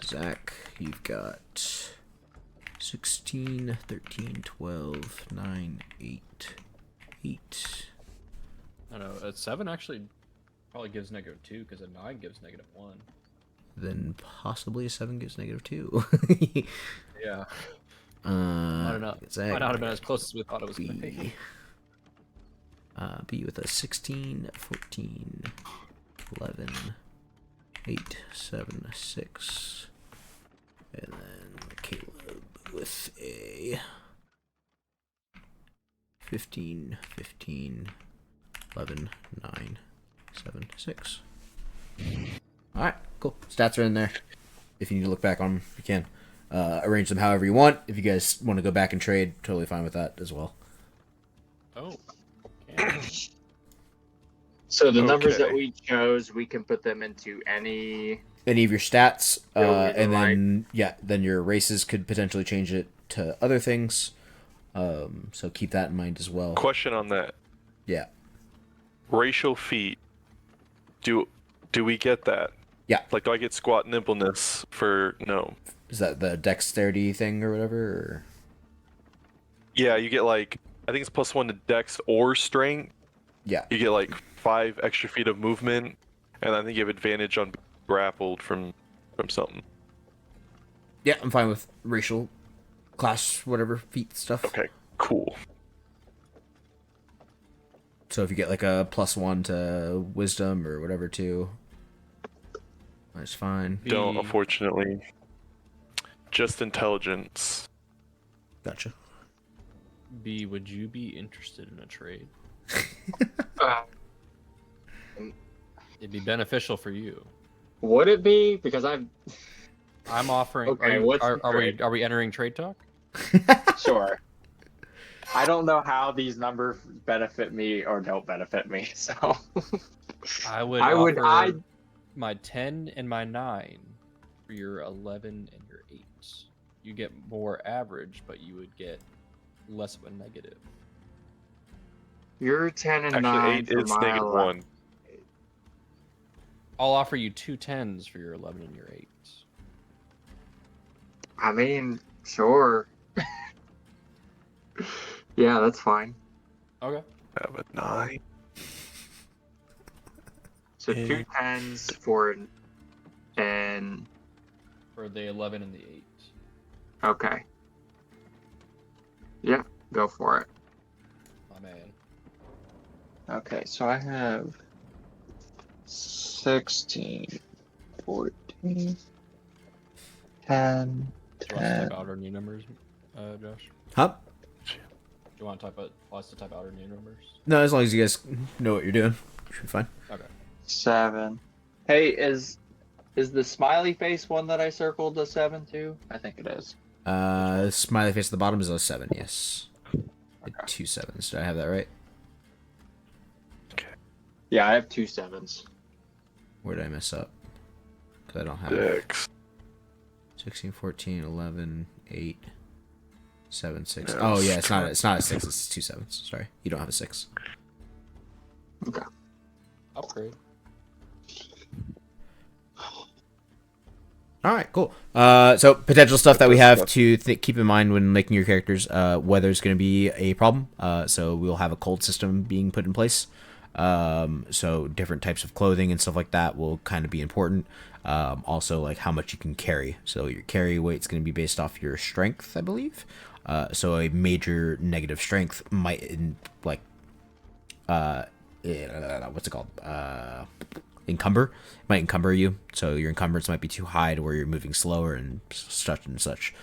Zach, you've got 16, 13, 12, 9, 8, 8. I don't know. A 7 actually probably gives -2 because a 9 gives -1. Then possibly a 7 gives -2. Yeah. I I don't know. Zach, Might not have been as close as we thought it was going to be. B. B with a 16, 14, 11, 8, 7, 6. And then Caleb with a 15, 15, 11, 9, 7, 6. Alright, cool. Stats are in there. If you need to look back on them, you can. Arrange them however you want. If you guys want to go back and trade, totally fine with that as well. Oh. Okay. So the numbers that Okay. we chose, we can put them into any. Any of your stats, Yeah, we and like- then then your races could potentially change it to other things. So keep that in mind as well. Question on that. Yeah. Racial feat. Do we get that? Yeah. Like, do I get squat nimbleness for no? Is that the dexterity thing or whatever? Or... Yeah, you get like I think it's +1 to dex or strength. Yeah. You get like 5 extra feet of movement, and I think you have advantage on being grappled from something. Yeah, I'm fine with racial class, whatever, feat stuff. Okay, cool. So if you get like a +1 to wisdom or whatever too, that's fine. Don't, B- unfortunately. Just intelligence. Gotcha. B, would you be interested in a trade? It'd be beneficial for you. Would it be? Because I'm I'm offering. Okay, what's the are we trade? are we entering trade talk? sure. I don't know how these numbers benefit me or don't benefit me. So I would. I would- offer my 10 and my 9 for your 11 and your 8. You get more average, but you would get less of a negative. you're 10 and Actually, 9 8 for is my -1. 11. I'll offer you 2 10s for your 11 and your 8. I mean, sure. Yeah, that's fine. Okay. Have a 9. So Yeah. 2 10s for and For the 11 and the 8. okay. Yeah, go for it. My man. Okay, so I have 16, 14, 10, Do you want us to type out our new numbers, Josh? Huh? Do you want to type out us to type out our new numbers? No, as long as you guys know what you're doing, should be fine. Okay. 7. Hey, is the smiley face one that I circled a 7 too? I think it is. Smiley face at the bottom is a 7. Yes. 2 7s. Did I have that right? Yeah, I have 2 7s. Where did I mess up? Because I don't have Dex. 16, 14, 11, 8, 7, 6. Yeah, Oh yeah, it's not a 6. It's 2 7s. Sorry, you don't have a 6. Upgrade. All right, cool. So potential stuff that we have to keep in mind when making your characters. Weather's going to be a problem. So we'll have a cold system being put in place. So different types of clothing and stuff like that will kind of be important. Also, like how much you can carry. So your carry weight's going to be based off your strength, I believe. So a major negative strength might what's it called? Encumber. It might encumber you, so your encumbrance might be too high to where you're moving slower and such and such.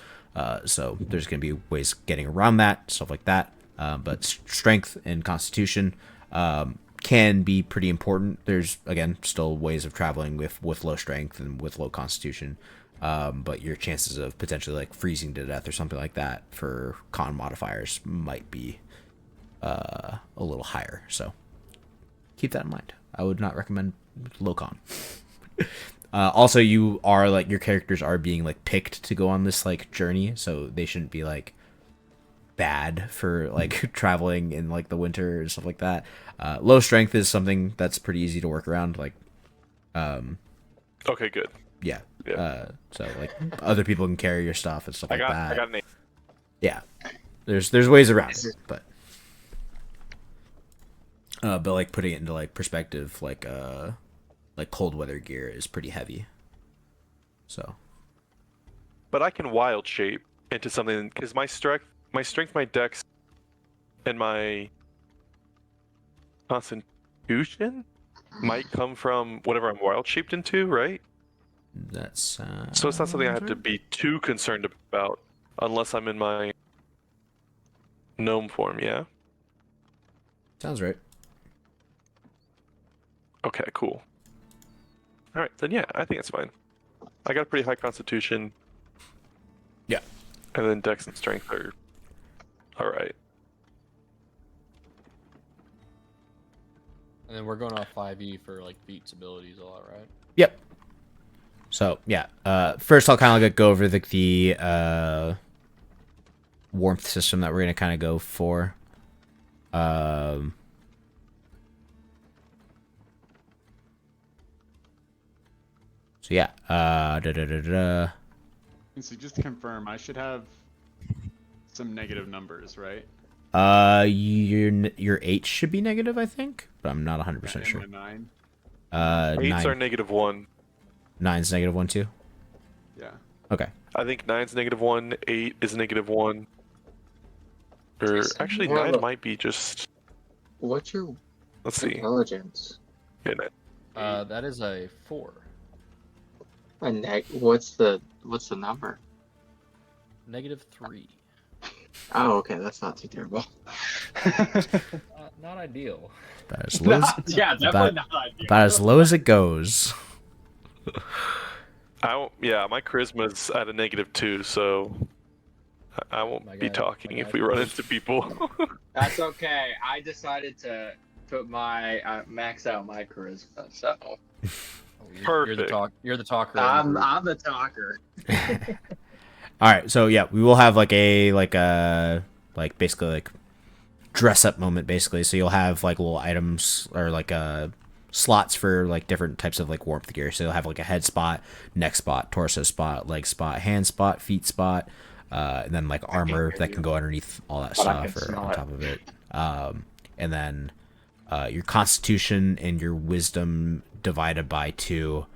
So there's going to be ways getting around that, stuff like that. But strength and constitution can be pretty important. There's again still ways of traveling with low strength and with low constitution. But your chances of potentially like freezing to death or something like that for con modifiers might be a little higher. So keep that in mind. I would not recommend low con. Also, you are like your characters are being like picked to go on this like journey, so they shouldn't be like bad for like traveling in like the winter and stuff like that. Low strength is something that's pretty easy to work around. Like, Okay, good. yeah. Yeah. So like other people can carry your stuff and stuff I like got that. an 8. Yeah, there's ways around it, but like putting it into like perspective, like cold weather gear is pretty heavy. So But I can wild shape into something because my strength, my dex, and my constitution might come from whatever I'm wild shaped into, right? that's So it's not something I have to be too concerned about unless I'm in my gnome form, yeah? Sounds right. Okay, cool. All right, then yeah, I think it's fine. I got a pretty high constitution. Yeah. And then dex and strength are all right. And then we're going off 5e for like feats, abilities, all that, right? Yep. So yeah, first I'll kind of go over the warmth system that we're gonna kind of go for. So yeah, So just to confirm, I should have some negative numbers, right? your H should be negative, I think, but I'm not 100% And sure. a 9. 8s are Nine, -1. 9's -1 too. Yeah. Okay. I think 9's -1, 8 is -1. Or actually, Well, 9 look. might be just. What's your Let's see. intelligence? Yeah, 9. That is a 4. What's the number? -3. Oh, okay, that's not too terrible. Not ideal. About as low as, Yeah, definitely not ideal. about as low as it goes. Yeah, my charisma's at a -2, so I won't My be guy- talking my if guy- we run into people. That's okay. I decided to put my max out my charisma, so Oh, You're the Perfect. You're the talker. of the group. I'm the talker. All right, so yeah, we will have like basically like dress up moment basically. So you'll have like little items or like slots for like different types of like warmth gear. So you'll have like a head spot, neck spot, torso spot, leg spot, hand spot, feet spot, and then like armor hear that you. can go underneath all that But I stuff can or smell on it. top of it. And then your constitution and your wisdom divided by 2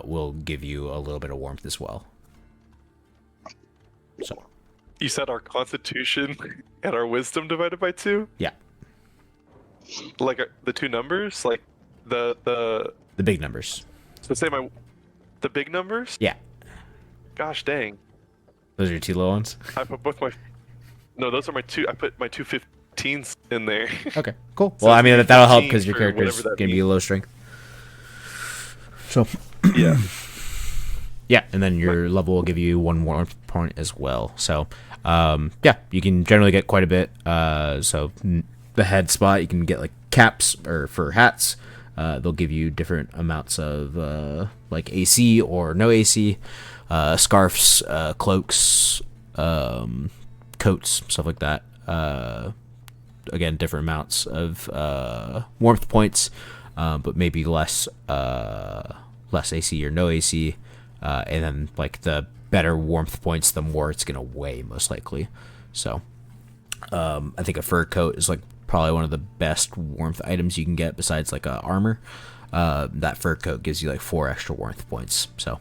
will give you a little bit of warmth as well. So You said our constitution and our wisdom divided by 2? yeah, Like the 2 numbers? Like the the big numbers. so say the big numbers? Yeah, Gosh dang. those are your 2 low ones. I put both my No, those are my 2. I put my 2 15s in there. Okay, cool. So Well, I it's mean gonna be that'll help 15 because your for character's whatever that gonna be means. low strength. So Yeah. yeah, and then your level will give you 1 warmth point as well. So yeah, you can generally get quite a bit. The head spot you can get like caps or for hats. They'll give you different amounts of like AC or no AC, scarves, cloaks, coats, stuff like that. Again, different amounts of warmth points, but maybe less AC or no AC. And then like the better warmth points, the more it's gonna weigh most likely. So I think a fur coat is like probably one of the best warmth items you can get besides like armor. That fur coat gives you like 4 extra warmth points. So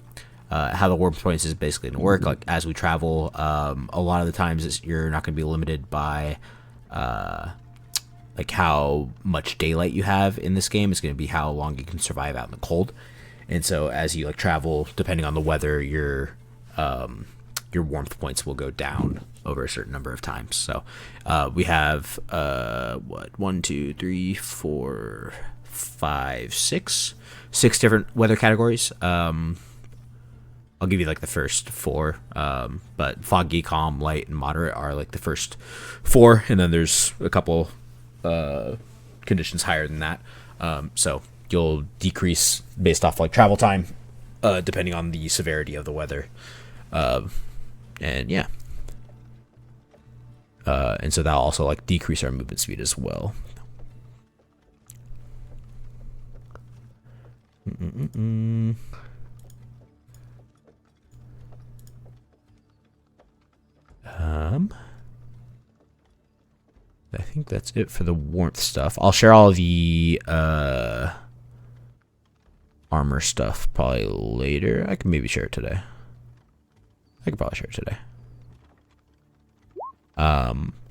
how the warmth points is basically gonna work, like as we travel, a lot of the times you're not gonna be limited by like how much daylight you have in this game. It's gonna be how long you can survive out in the cold. And so as you like travel, depending on the weather, your warmth points will go down over a certain number of times. So we have 1, 2, 3, 4, 5, 6 different weather categories. I'll give you like the first 4, but foggy, calm, light, and moderate are like the first 4, and then there's a couple conditions higher than that. So you'll decrease based off like travel time, depending on the severity of the weather. And yeah. And so that'll also like decrease our movement speed as well. I think that's it for the warmth stuff. I'll share all the armor stuff probably later. I can maybe share it today. I could probably share it today.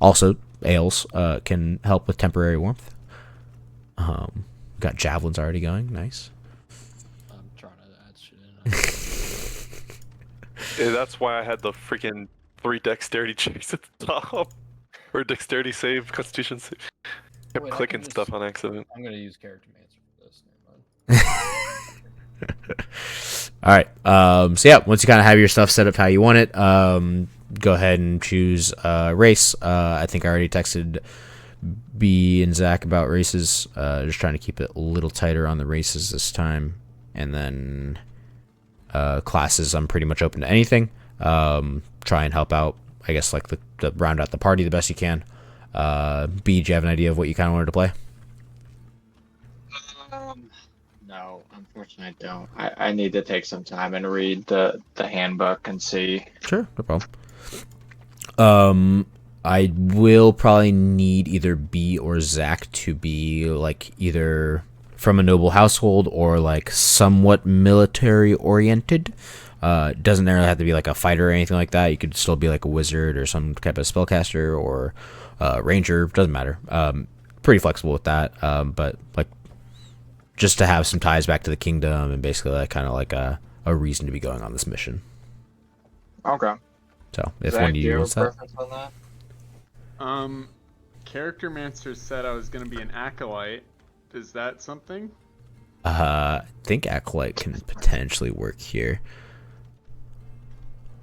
Also, ales can help with temporary warmth. Got javelins already going. Nice. I'm trying to add shit in. Yeah, that's why I had the freaking 3 dexterity checks at the top. Or dexterity save, constitution save. Kept Wait, I clicking can just- stuff on accident. I'm gonna use character mancer for this. Never mind. All right. So yeah, once you kind of have your stuff set up how you want it, go ahead and choose race. I think I already texted B and Zach about races. Just trying to keep it a little tighter on the races this time, and then classes. I'm pretty much open to anything. Try and help out. I guess like the round out the party the best you can. B, do you have an idea of what you kind of wanted to play? No, unfortunately, I don't. I need to take some time and read the handbook and see. Sure, no problem. I will probably need either B or Zach to be like either from a noble household or like somewhat military oriented. Doesn't necessarily have to be like a fighter or anything like that. You could still be like a wizard or some type of spellcaster or ranger. Doesn't matter. Pretty flexible with that. But like just to have some ties back to the kingdom and basically like kind of like a reason to be going on this mission. Okay. So if Zach, one of do you you have wants a that. preference on that? Character Mancer said I was gonna be an acolyte. Is that something? I think Acolyte can potentially work here.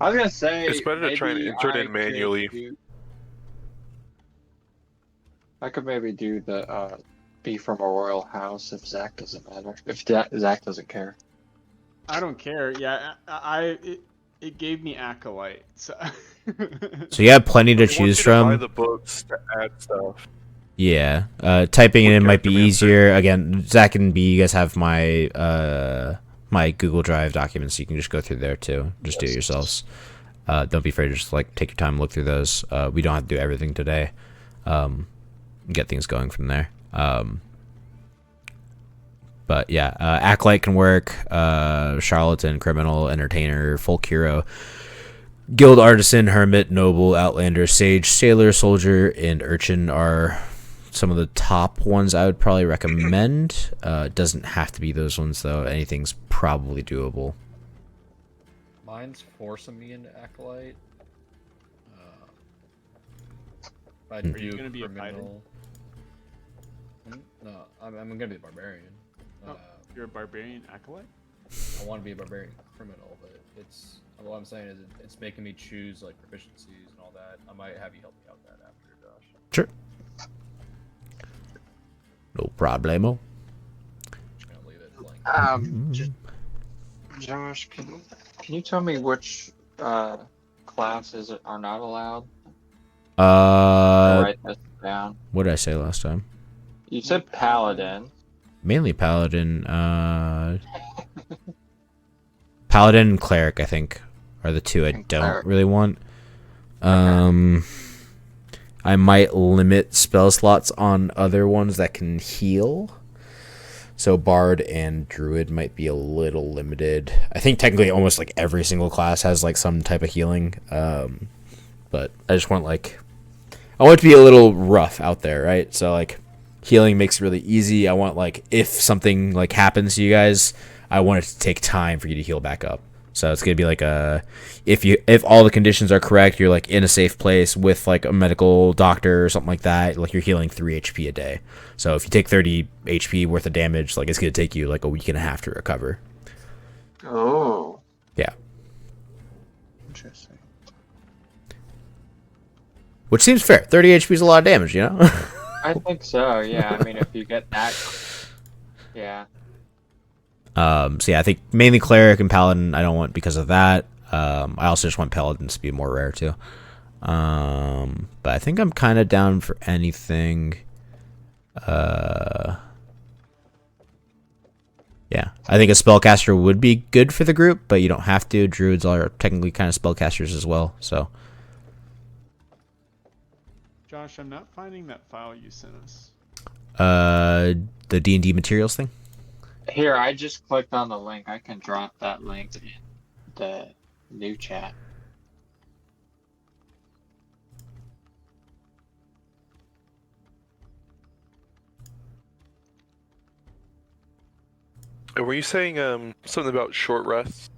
I was gonna say It's better to try and maybe insert it I could manually. I could maybe do the be from a royal house if Zach doesn't matter. If Zach doesn't care. I don't care. Yeah, it gave me acolyte. So, So you have plenty to I want choose you to buy from. the books to add stuff. Yeah, typing it With in might be Character Mancer. easier. Again, Zach and B, you guys have my my Google Drive documents. So you can just go through there too. Just do it yourselves. Don't be afraid to just like take your time, look through those. We don't have to do everything today. Get things going from there. But yeah, Acolyte can work. Charlatan, Criminal, Entertainer, Folk Hero, Guild Artisan, Hermit, Noble, Outlander, Sage, Sailor, Soldier, and Urchin are some of the top ones I would probably recommend. It doesn't have to be those ones though. Anything's probably doable. Mine's forcing me into acolyte. I'd Are you do gonna be a fighter? criminal. No, I'm gonna be a barbarian. Oh, you're a barbarian acolyte? I want to be a barbarian criminal, but it's what I'm saying is it's making me choose like proficiencies and all that. I might have you help me out with that after, Josh. Sure. No problemo. Just gonna leave it blank. Josh, can you tell me which classes are not allowed? Write this down. What did I say last time? You said paladin. Mainly Paladin. Paladin and Cleric, I think, are the two I And don't Cleric. really want. I might limit spell slots on other ones that can heal. So Bard and Druid might be a little limited. I think technically almost like every single class has like some type of healing. But I just want like I want it to be a little rough out there, right? So like healing makes it really easy. I want like if something like happens to you guys, I want it to take time for you to heal back up. So it's gonna be like if all the conditions are correct, you're like in a safe place with like a medical doctor or something like that. Like you're healing 3 HP a day. So if you take 30 HP worth of damage, like it's gonna take you like a week and a half to recover. Oh. Yeah, Interesting. which seems fair. 30 HP is a lot of damage, you know. I think so, yeah. I mean, if you get that. Yeah. So yeah, I think mainly Cleric and Paladin I don't want because of that. I also just want Paladins to be more rare too. But I think I'm kind of down for anything. Yeah, I think a spellcaster would be good for the group, but you don't have to. Druids are technically kind of spellcasters as well, so. Josh, I'm not finding that file you sent us. The D&D materials thing. Here, I just clicked on the link. I can drop that link in the new chat. Were you saying something about short rests?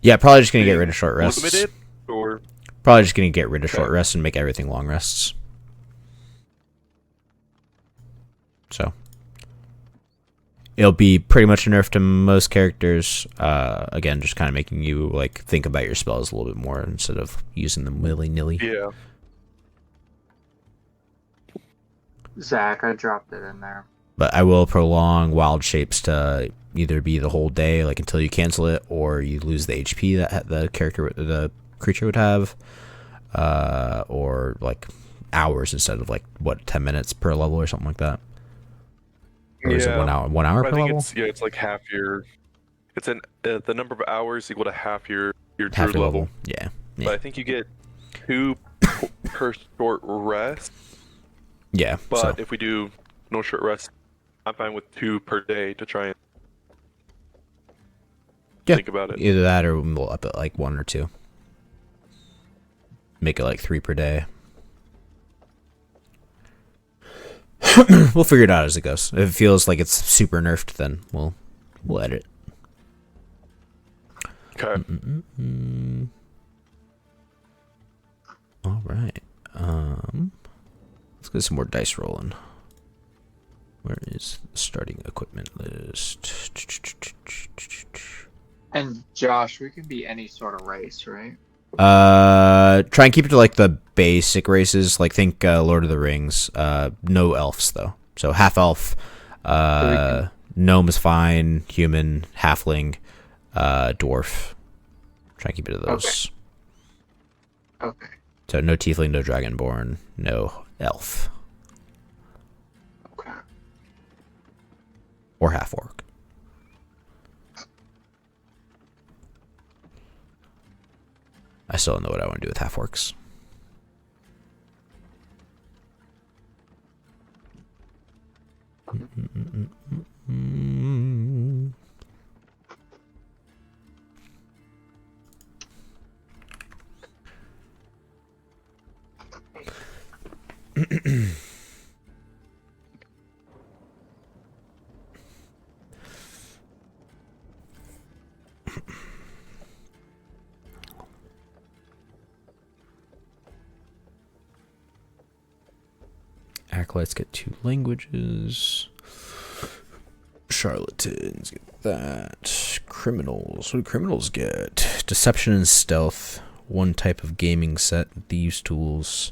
Yeah, probably just gonna get rid of short rests. Limited or Probably just gonna get rid of Okay. short rests and make everything long rests. So it'll be pretty much a nerf to most characters. Again, just kind of making you like think about your spells a little bit more instead of using them willy-nilly. Yeah. Zach, I dropped it in there. But I will prolong wild shapes to either be the whole day, like until you cancel it, or you lose the HP that the creature would have, or like hours instead of like 10 minutes per level or something like that. Or is it 1 hour? 1 hour I per think level? it's like half your. It's the number of hours equal to half your Half druid your level. Yeah. But I think you get 2 per short rest. Yeah. But So if we do no short rest, I'm fine with 2 per day to try and yeah, think about it. either that or we'll up it like 1 or 2. Make it like 3 per day. We'll figure it out as it goes. If it feels like it's super nerfed, then we'll edit. Okay. All right. Let's get some more dice rolling. Where is the starting equipment list? And Josh, we can be any sort of race, right? Try and keep it to like the basic races. Like think Lord of the Rings. No elves though. So half elf. Gnome is fine. Human, halfling, dwarf. Try and keep it to those. Okay. So no tiefling, no dragonborn, no elf, Okay. or half orc. I still don't know what I want to do with half orcs. Acolytes get 2 languages. Charlatans get that. Criminals. What do criminals get? Deception and stealth. 1 type of gaming set. Thieves' tools.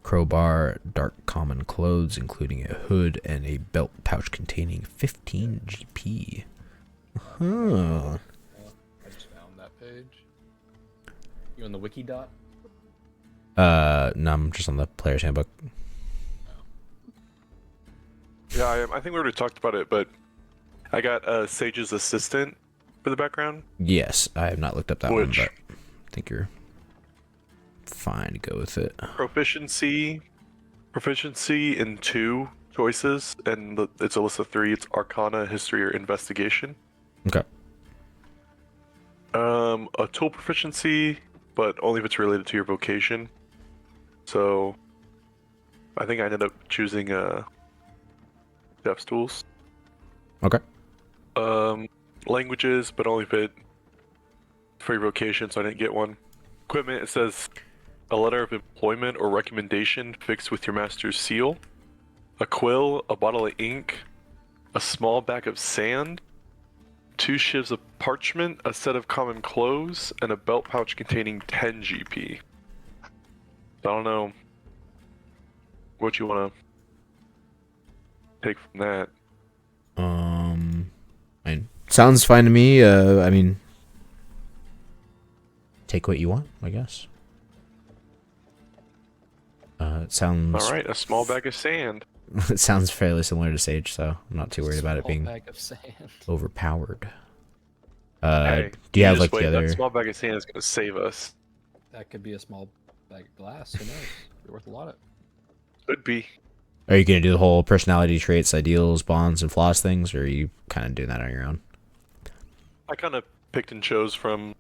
Crowbar. Dark common clothes, including a hood and a belt pouch containing 15 GP. Huh. I just found that page. You on the wiki dot? No, I'm just on the player's handbook. Yeah, I think we already talked about it, but I got Sage's assistant for the background. Yes, I have not looked up that one, Which- but I think you're fine to go with it. Proficiency in 2 choices, and it's a list of 3. It's Arcana, History, or Investigation. Okay. A tool proficiency, but only if it's related to your vocation. So, I think I ended up choosing Deaf's tools. Okay. Languages, but only if it for your vocation, so I didn't get one. Equipment, it says a letter of employment or recommendation fixed with your master's seal, a quill, a bottle of ink, a small bag of sand, 2 shivs of parchment, a set of common clothes, and a belt pouch containing 10 GP. I don't know what you want to take from that. I mean, sounds fine to me. I mean, take what you want, I guess. It sounds. All right, a small bag of sand. It sounds fairly similar to Sage, so I'm not too worried about it Small being bag of sand. overpowered. Hey, Do you have just like wait, the other? that small bag of sand is going to save us. That could be a small bag of glass. Who knows? Be worth a lot. Could be. Are you gonna do the whole personality traits, ideals, bonds, and flaws things, or are you kind of doing that on your own? I kind of picked and chose from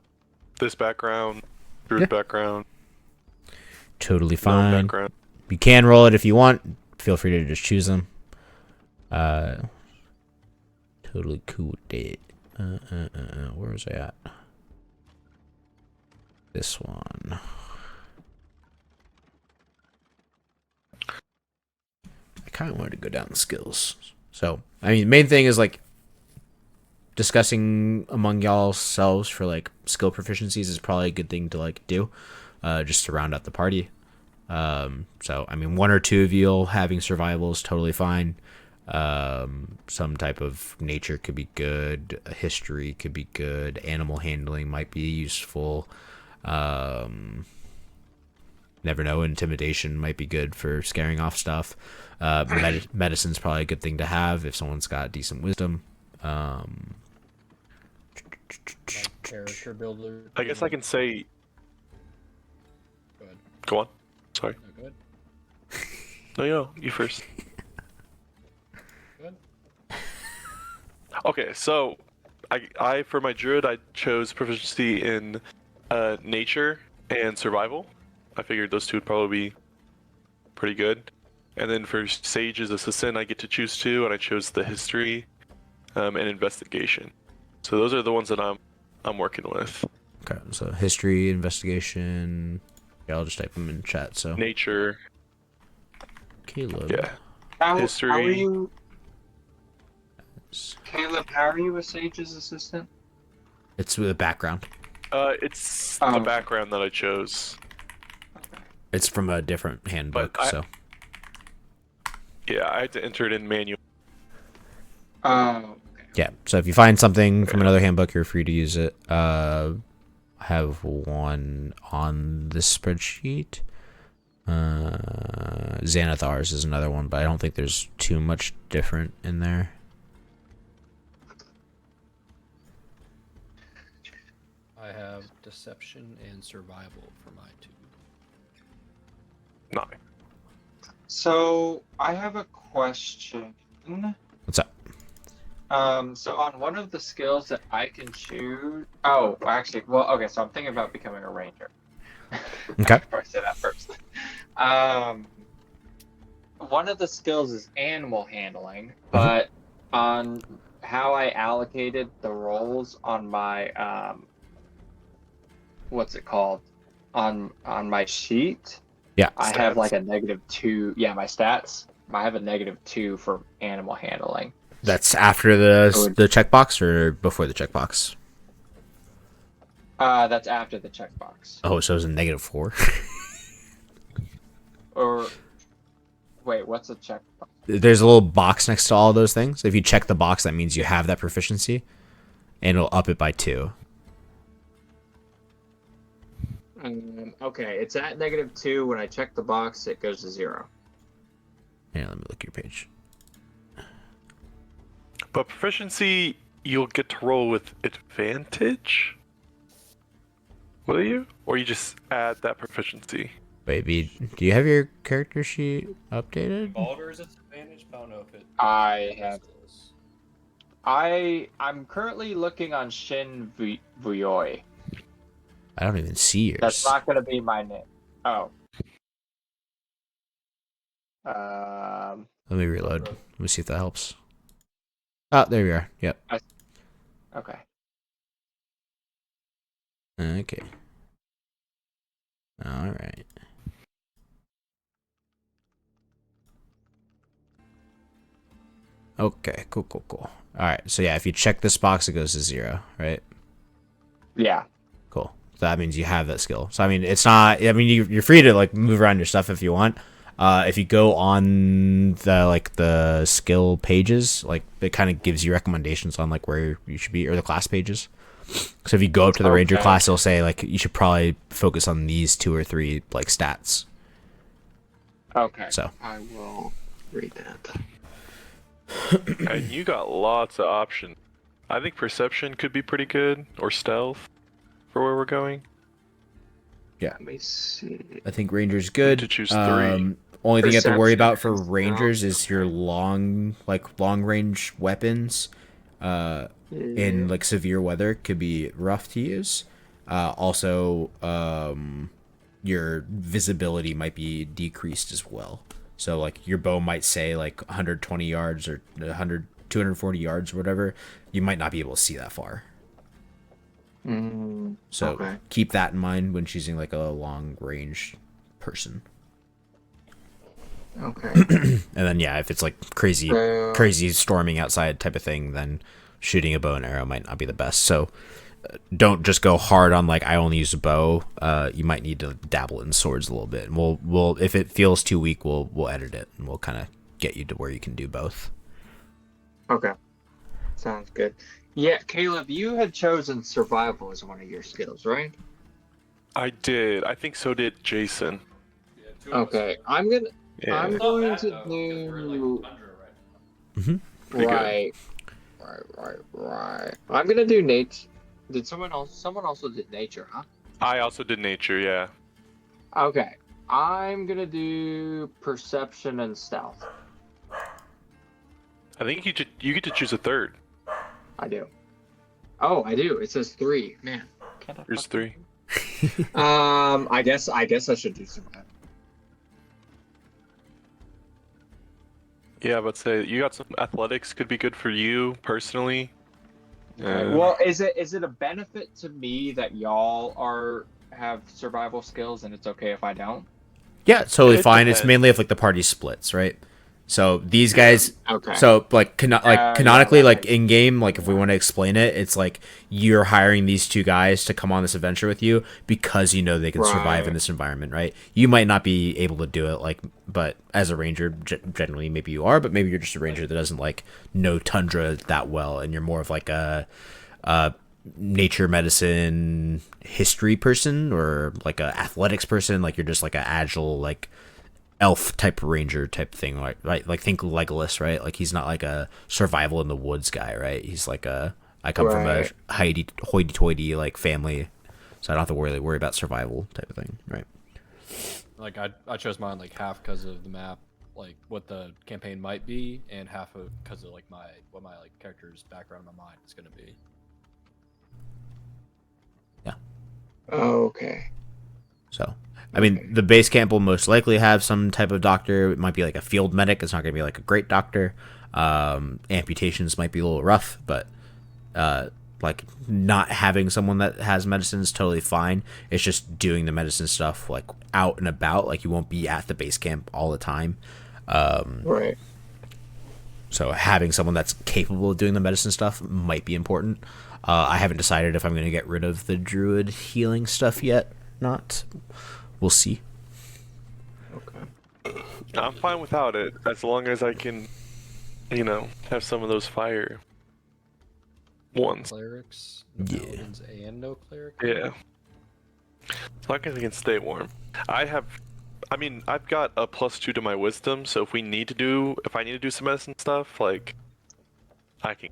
this background, Drew's background, Totally gnome fine. background. You can roll it if you want. Feel free to just choose them. Totally cool with it. Where was I at? This one. I kind of wanted to go down the skills. So, I mean, main thing is like discussing among y'all selves for like skill proficiencies is probably a good thing to like do, just to round out the party. So I mean, one or two of you having survival is totally fine. Some type of nature could be good. History could be good. Animal handling might be useful. Never know. Intimidation might be good for scaring off stuff. Medicine's probably a good thing to have if someone's got decent wisdom. Like character builder. I guess I can say. Go ahead. Go on. Sorry. No, go ahead. No, you first. Go ahead. Okay, so I for my druid I chose proficiency in nature and survival. I figured those two would probably be pretty good. And then for sage's assistant, I get to choose two, and I chose the history and investigation. So those are the ones that I'm working with. Okay, so history, investigation. Yeah, I'll just type them in chat. So Nature, Caleb. yeah. How are History. you, Caleb? How are you a sage's assistant? It's with a background. It's Oh, the okay. background that I chose. It's from a different handbook. I- So Yeah, I had to enter it in manual. Oh, yeah. So if you find something from another handbook, you're free to use it. I have one on this spreadsheet. Xanathar's is another one, but I don't think there's too much different in there. I have deception and survival for my two. No. so I have a question. What's up? So on one of the skills that I can choose. Oh, actually, well, okay. So I'm thinking about becoming a ranger. Okay. Before I say that first. One of the skills is animal handling, but on how I allocated the roles on my what's it called? On my sheet, Yeah. I have like a -2. Yeah, my stats. I have a -2 for animal handling. That's after the checkbox or before the checkbox? That's after the checkbox. Oh, so it's a -4. Or wait, what's a checkbox? There's a little box next to all those things. If you check the box, that means you have that proficiency, and it'll up it by 2. Okay, it's at -2. When I check the box, it goes to 0. Yeah, let me look at your page. But proficiency, you'll get to roll with advantage? Will you? Or you just add that proficiency? Baby, do you have your character sheet updated? Baldur is its advantage. I don't know if it. I have. is. I'm currently looking on Shin Vuyoi. I don't even see yours. That's not going to be my name. Oh. Um. Let me reload. Let me see if that helps. Oh, there we are. Yep. Okay. Okay. All right. Okay, cool. All right, so yeah, if you check this box, it goes to 0, right? Yeah. Cool. So that means you have that skill. So I mean, it's not. I mean, you're free to like move around your stuff if you want. If you go on the skill pages, like it kind of gives you recommendations on like where you should be, or the class pages. So if you go up to the ranger Okay. class, it'll say like you should probably focus on these 2 or 3 like stats. Okay. So I will read that. And you got lots of options. I think perception could be pretty good, or stealth, for where we're going. Let me see. I think ranger's good. To choose 3. Only thing you have to worry Perception about for and rangers stealth. is your long range weapons. In like severe weather could be rough to use. Also, your visibility might be decreased as well. So like your bow might say like 120 yards or 240 yards or whatever. You might not be able to see that far. So Okay. keep that in mind when choosing like a long range person. Okay. And then yeah, if it's like crazy So, crazy storming outside type of thing, then shooting a bow and arrow might not be the best. So don't just go hard on like I only use a bow. You might need to dabble in swords a little bit. And we'll if it feels too weak, we'll edit it and we'll kind of get you to where you can do both. okay. Sounds good. Yeah, Caleb, you had chosen survival as one of your skills, right? I did. I think so did Jason. Yeah, two of us Okay. are- I'm going Yeah. I'm Not going bad, to though, 'cause we're in, like, do tundra right now. Pretty good. right. I'm gonna do nature. Did someone else? Someone also did nature, huh? I also did nature, yeah. Okay. I'm gonna do perception and stealth. I think you get to choose a third. I do. Oh, I do. It says 3. Man. Can't I Here's fucking- 3. I guess I should do survival. Yeah, but say you got some athletics could be good for you personally. Okay. Well, is it a benefit to me that y'all have survival skills and it's okay if I don't? Yeah, it's totally It fine. It's depends. mainly if like the party splits, right? So these guys, Okay. so like canonically, that like makes- in game, like if we want to explain it, it's like you're hiring these two guys to come on this adventure with you because you know they can survive in Right. this environment, right? You might not be able to do it, like, but as a ranger, generally maybe you are, but maybe you're just a ranger that doesn't like know tundra that well, and you're more of like a nature medicine history person or like a athletics person, like you're just like a agile like elf type ranger type thing, like think Legolas, right? Like he's not like a survival in the woods guy, right? He's like I come from Right. a hoity-toity like family, so I don't have to worry about survival type of thing, right? Like I chose mine like half because of the map, like what the campaign might be, and half of because of like what my like character's background in my mind is gonna be. Okay. So I mean, the base camp will most likely have some type of doctor. It might be like a field medic. It's not going to be like a great doctor. Amputations might be a little rough, but like not having someone that has medicine is totally fine. It's just doing the medicine stuff like out and about. Like you won't be at the base camp all the time. Right. So having someone that's capable of doing the medicine stuff might be important. I haven't decided if I'm going to get rid of the druid healing stuff yet. Not. We'll see. Okay. I'm fine without it as long as I can, have some of those fire ones. Clerics, no Yeah. paladins, and no cleric. Yeah. As long as I can stay warm. I've got a +2 to my wisdom, so if I need to do some medicine stuff, like I can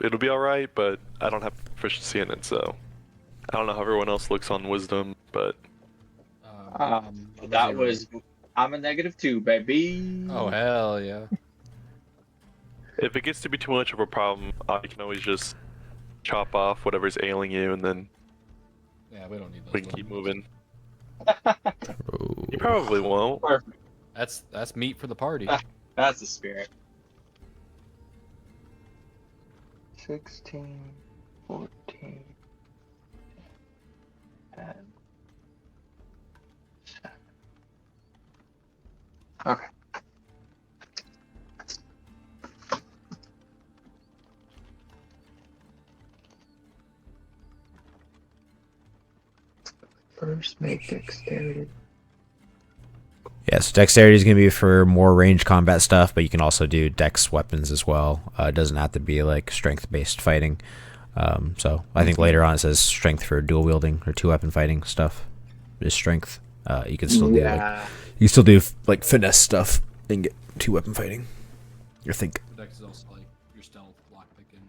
it'll be alright, but I don't have proficiency in it, so I don't know how everyone else looks on wisdom, but I'm That zero. was. I'm a -2, baby. Oh hell yeah! if it gets to be too much of a problem, I can always just chop off whatever's ailing you, and then Yeah, we don't need those. we can keep ones. moving. Oh. You probably won't. Perfect. That's meat for the party. That's the spirit. 16, 14, and 7. Okay. First, make dexterity. Yeah, so dexterity is going to be for more range combat stuff, but you can also do dex weapons as well. It doesn't have to be like strength-based fighting. So I think later on it says strength for dual wielding or 2-weapon fighting stuff is strength. You can still do like finesse stuff and get 2-weapon fighting. I think. Dex is also like your stealth, lockpicking,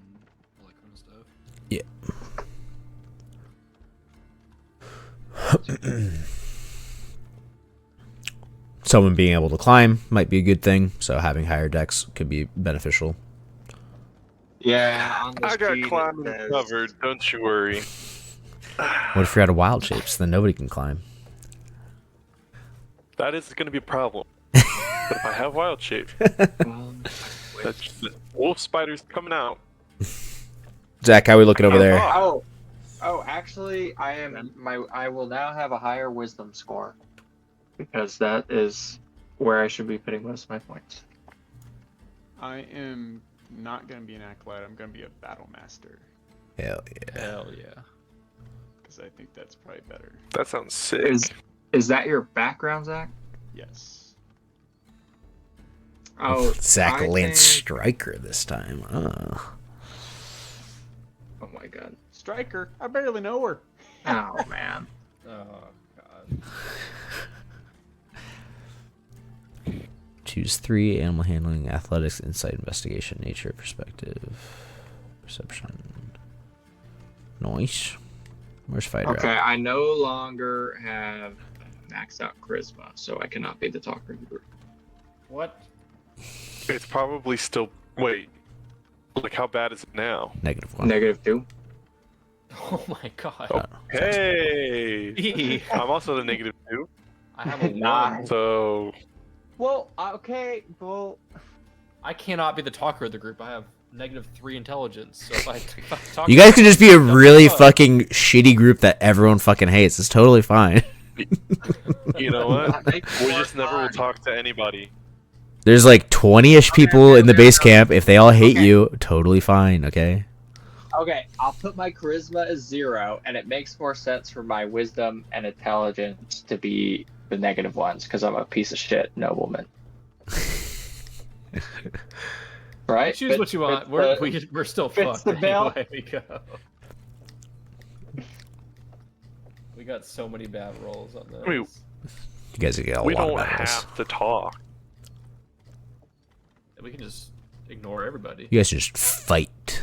all that kind of stuff. Yeah. Someone being able to climb might be a good thing, so having higher dex could be beneficial. Yeah, on the I got sheet it climbing says- covered, don't you worry. What if you're out of wild shapes? Then nobody can climb. That is going to be a problem. But if I have wild shape, the wolf spider's coming out. Zach, how we looking over there? Oh, actually, I will now have a higher wisdom score because that is where I should be putting most of my points. I am not gonna be an acolyte. I'm gonna be a battle master Hell yeah. Hell yeah. because I think that's probably better. That sounds sick. Is that your background, Zach? Yes. Oh, Zach I Lance think- Striker this time. Oh. Oh my god. Striker. I barely know her. Oh man. Oh god. Choose 3: animal handling, athletics, insight, investigation, nature, perspective, perception. Nice. Where's fighter Okay, at? I no longer have maxed out charisma, so I cannot be the talker in the group. What? It's probably still. Wait. Like, how bad is it now? -1. -2. Oh my god. Oh, hey! I'm also the -2. I have a Nah. 1. So. Well, okay, well. I cannot be the talker of the group. I have -3 intelligence. So if I talk You guys can just be a That's really fun. fucking shitty group that everyone fucking hates. It's totally fine. You know what? Make We more just never will fun. talk to anybody. There's like 20-ish people in the base okay. camp. If they all hate Okay. you, totally fine, okay? Okay, I'll put my charisma as 0, and it makes more sense for my wisdom and intelligence to be the -1s because I'm a piece of shit nobleman. Right? Choose what you want. We're still fits fucked the bill. anyway we go. We got so many bad rolls on this. Wait, You guys get a we lot don't of battles. have to talk. We can just ignore everybody. You guys just fight.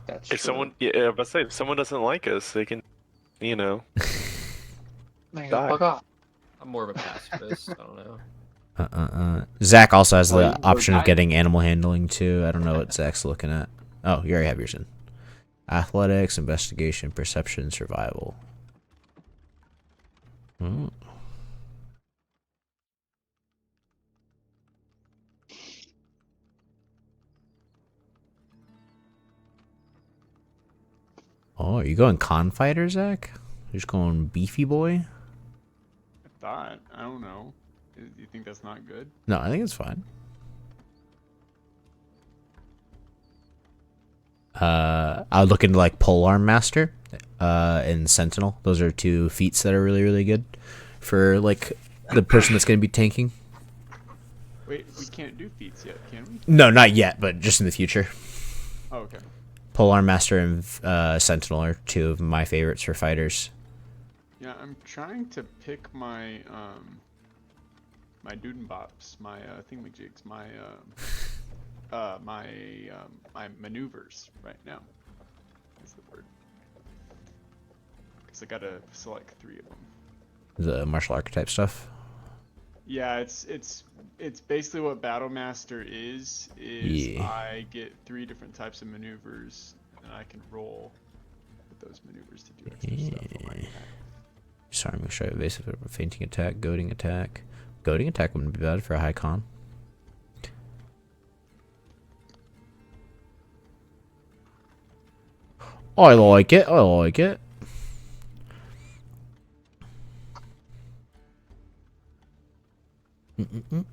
That's If true. someone, yeah, but say if someone doesn't like us, they can, you know. Man, die. fuck off. I'm more of a pacifist. I don't know. Zach also has Oh, you the can option go of getting animal handling too. I don't know what Zach's looking at. Oh, you already have yours in. Athletics, investigation, perception, survival. Hmm. Oh, are you going con fighter, Zach? You're just going beefy boy? I thought. I don't know. You think that's not good? No, I think it's fine. I would look into like Polearm Master, and Sentinel. Those are 2 feats that are really, really good for like the person that's going to be tanking. Wait, we can't do feats yet, can we? No, not yet, but just in the future. Oh, okay. Polearm Master and Sentinel are 2 of my favorites for fighters. Yeah, I'm trying to pick my my Dudenbops, my thingamajigs, my my maneuvers right now. That's the word. Because I gotta select 3 of them. The martial archetype stuff. Yeah, it's basically what Battle Master is Yeah. I get 3 different types of maneuvers, and I can roll with those maneuvers to do extra stuff on my attack. Disarming strike, evasive, fainting attack, goading attack. Goading attack wouldn't be bad for a high con. I like it. I like it.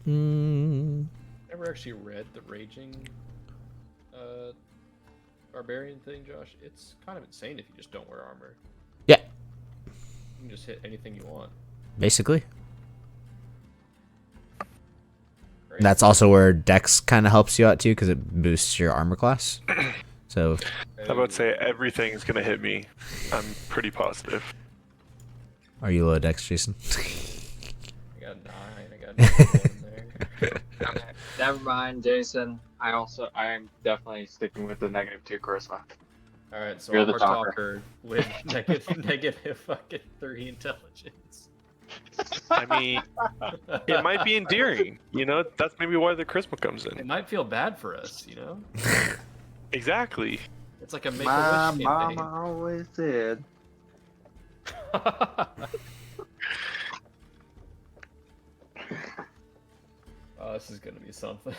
Never actually read the Raging Barbarian thing, Josh. It's kind of insane if you just don't wear armor. Yeah, You can just hit anything you want. basically. Great. That's also where Dex kind of helps you out too, because it boosts your armor class. So, I'm about to say everything's gonna hit me. I'm pretty positive. are you low Dex, Jason? I got 9. I got 9 in there. Okay, never mind, Jason. I'm definitely sticking with the -2 charisma. All right, so You're I'm the our talker. talker with negative fucking 3 intelligence. I mean, it might be endearing. You know, that's maybe why the charisma comes It in. might feel bad for us, you know? Exactly. It's like a make My a wish mama campaign. always said. Oh, this is gonna be something.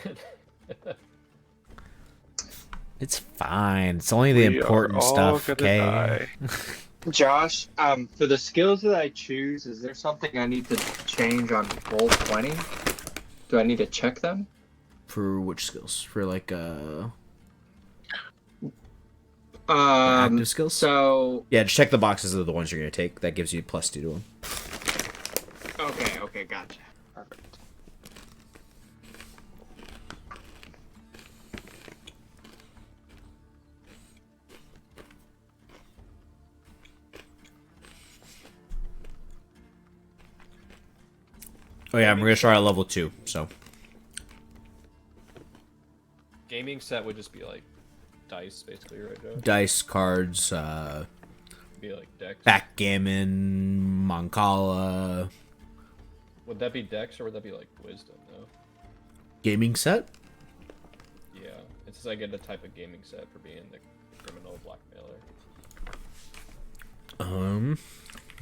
It's fine. It's only the We are important all stuff, gonna okay? die. Josh, for the skills that I choose, is there something I need to change on roll 20? Do I need to check them? For which skills? For like Um, active skills? So Yeah, just check the boxes of the ones you're gonna take. That gives you +2 to them. okay, gotcha. Perfect. Oh yeah, I'm gonna start at level 2. So Gaming set would just be like dice, basically, right, Joe? dice, cards, Be like decks. backgammon, Mancala, Would that be dex or would that be like wisdom though? gaming set. Yeah, it says I get a type of gaming set for being the criminal blackmailer.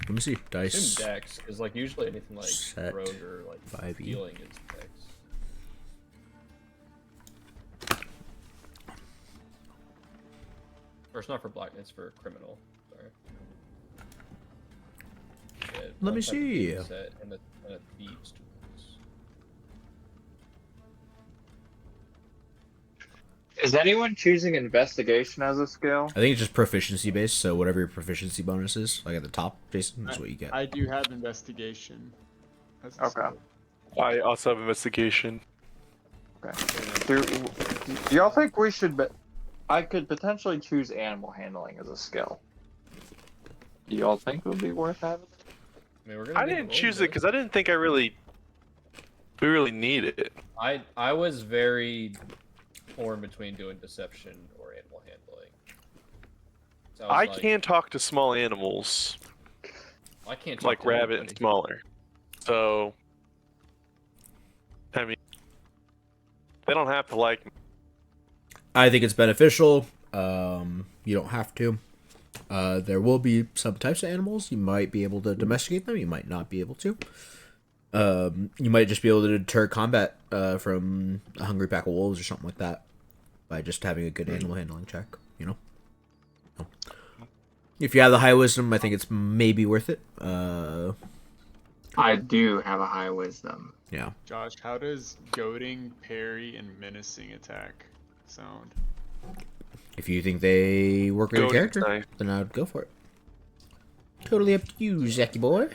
Let me see. Dice. Assume dex, because like usually anything like Set rogue or like 5e. healing is dex. Or it's not for black, it's for criminal. Sorry. Yeah, Let one me type of see. gaming set and a thieves tools. Is anyone choosing investigation as a skill? I think it's just proficiency based. So whatever your proficiency bonus is, like at the top, Jason, is what you get. I do have investigation. That's a Okay. skill. I also have investigation. Do y'all think we should? I could potentially choose animal handling as a skill. Do y'all think it would be worth having? I mean, we're gonna I get didn't the choose it rolling because I didn't think we really need it. I was very torn between doing deception or animal handling. So I was like, can talk to small animals, I can't talk like to rabbit anybody. and smaller. So, I mean, they don't have to like me. I think it's beneficial. You don't have to. There will be some types of animals you might be able to domesticate them. You might not be able to. You might just be able to deter combat from a hungry pack of wolves or something like that by just having a good animal handling check. You know. So, if you have the high wisdom, I think it's maybe worth it. I do have a high wisdom. Yeah. Josh, how does goading, parry, and menacing attack sound? If you think they work with your Goading's character, nice. then I would go for it. Totally up to you, Zaki boy.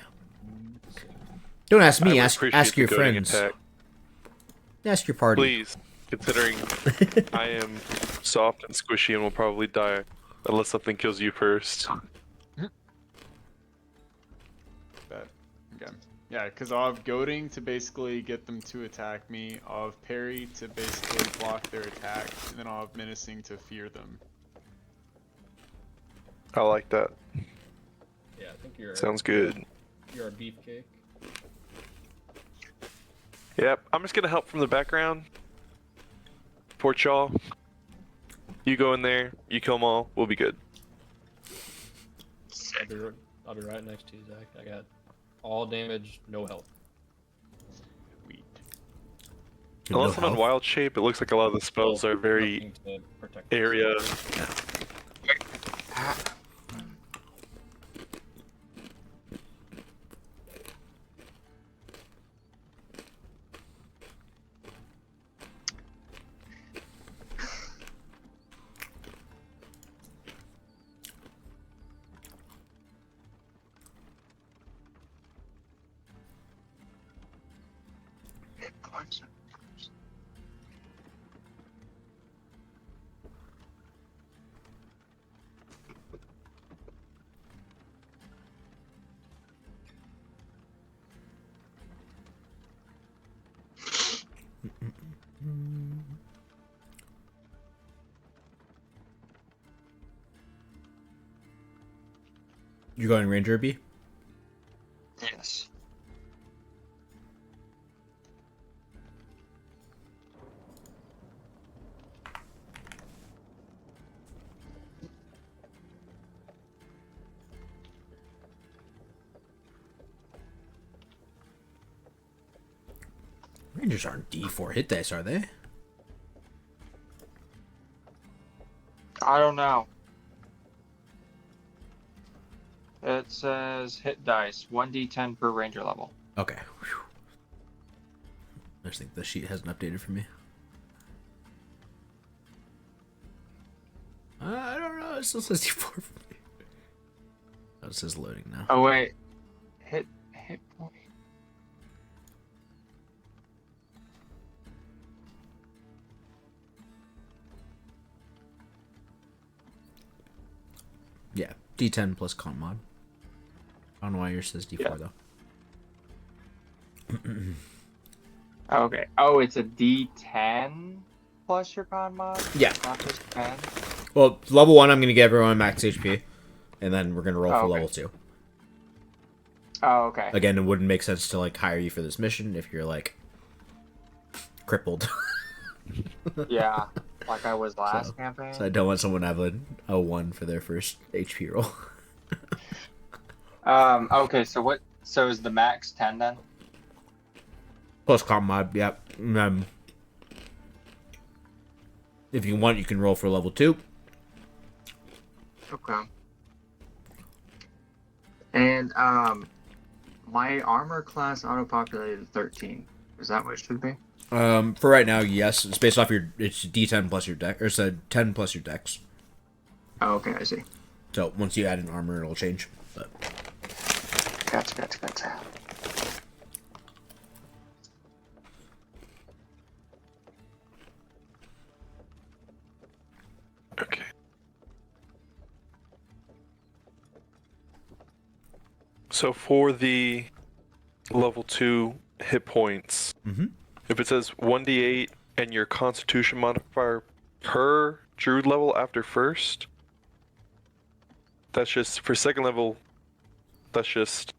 Don't ask me. I would Ask appreciate the your goading friends. attack. Ask your party. Please, considering I am soft and squishy and will probably die unless something kills you first. That okay. Yeah, because I'll have goading to basically get them to attack me. I'll have parry to basically block their attack, and then I'll have menacing to fear them. I like that. Yeah, I think you're. Sounds good. You're a beefcake. Yep, I'm just gonna help from the background. Support y'all. You go in there, you kill them all, we'll be good. I'll be right next to you, Zach. I got all damage, no health. Sweet. Unless I'm in wild shape, it looks like a lot of the spells are very Nothing to protect area. You going Ranger B? Yes. Rangers aren't D4 hit dice, are they? I don't know. It says hit dice 1d10 per ranger level. Okay. Whew. I just think the sheet hasn't updated for me. I don't know. It still says D4 for me. Oh, it says loading now. Oh wait, hit point. Yeah, D10 plus con mod. I don't know why yours says D4 Yeah. though. Okay. Oh, it's a D10 plus your con mod. Yeah. Not just 10. Well, level 1, I'm going to give everyone max HP. And then we're going to roll for Oh, okay. level 2. Oh, okay. Again, it wouldn't make sense to, like, hire you for this mission if you're, like, crippled. Yeah, like I was last campaign. So I don't want someone to have a 1 for their first HP roll. Okay, so what? So is the max 10 then? Plus con mod, yep. If you want, you can roll for level 2. Okay. And my armor class auto-populated 13. Is that what it should be? For right now, yes. It's based off it's D10 plus your deck, or it's a 10 plus your dex. Oh, okay, I see. So once you add an armor, it'll change. But Gotcha. Okay. So for the level 2 hit points, if it says 1d8 and your Constitution modifier per Druid level after first, that's just for second level. That's just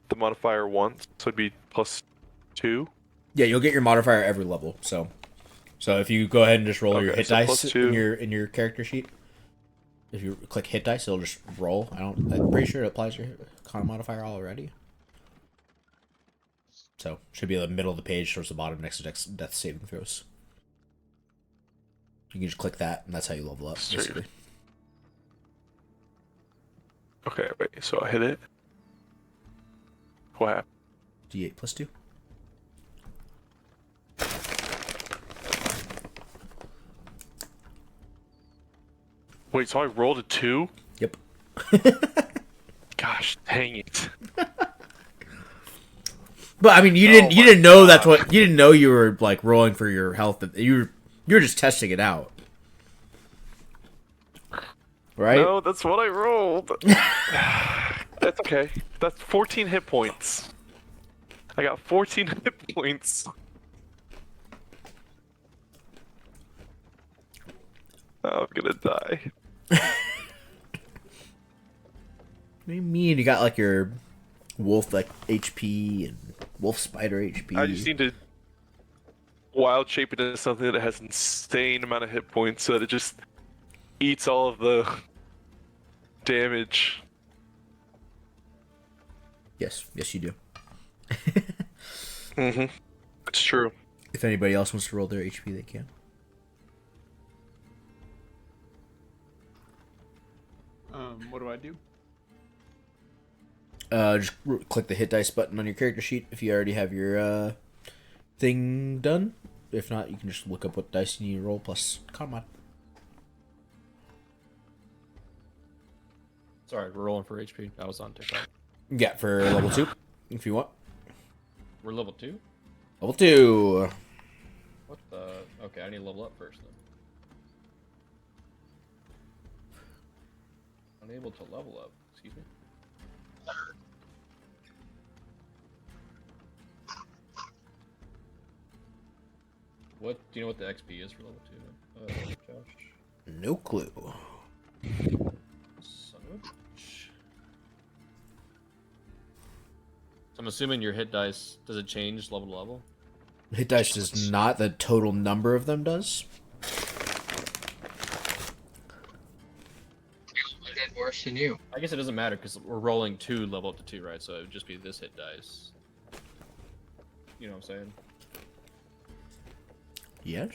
the modifier once, so it'd be +2. yeah, you'll get your modifier every level. So if you go ahead and just roll your Okay, hit so dice +2. in your character sheet, if you click hit dice, it'll just roll. I'm pretty sure it applies your con modifier already. So should be in the middle of the page towards the bottom next to death saving throws. You can just click that, and that's how you level up, Sweet. basically. Okay, wait, so I hit it. What happened? D8 plus 2. Wait, so I rolled a 2? Yep. Gosh, dang it. But I mean, you didn't know that's what you didn't know you were like rolling for your health. You were just testing it out, right? No, that's what I rolled. That's okay. That's 14 hit points. I got 14 hit points. I'm gonna die. What do you mean? You got like your wolf like HP and wolf spider HP. I just need to wild shape it into something that has insane amount of hit points so that it just eats all of the damage. Yes, you do. It's true. If anybody else wants to roll their HP, they can. What do I do? Just click the hit dice button on your character sheet if you already have your thing done. If not, you can just look up what dice you need to roll plus con mod. Sorry, we're rolling for HP. I was on TikTok. Yeah, for level 2, if you want. We're level 2? Level 2. What the? Okay, I need to level up first then. Unable to level up. Excuse me. What? Do you know what the XP is for level 2? Josh. No clue. Son of a bitch. So I'm assuming your hit dice, does it change level to level? Hit dice does not. The total number of them does. I did worse than you. I guess it doesn't matter because we're rolling 2 level up to 2, right? So it would just be this hit dice. You know what I'm saying? Yes.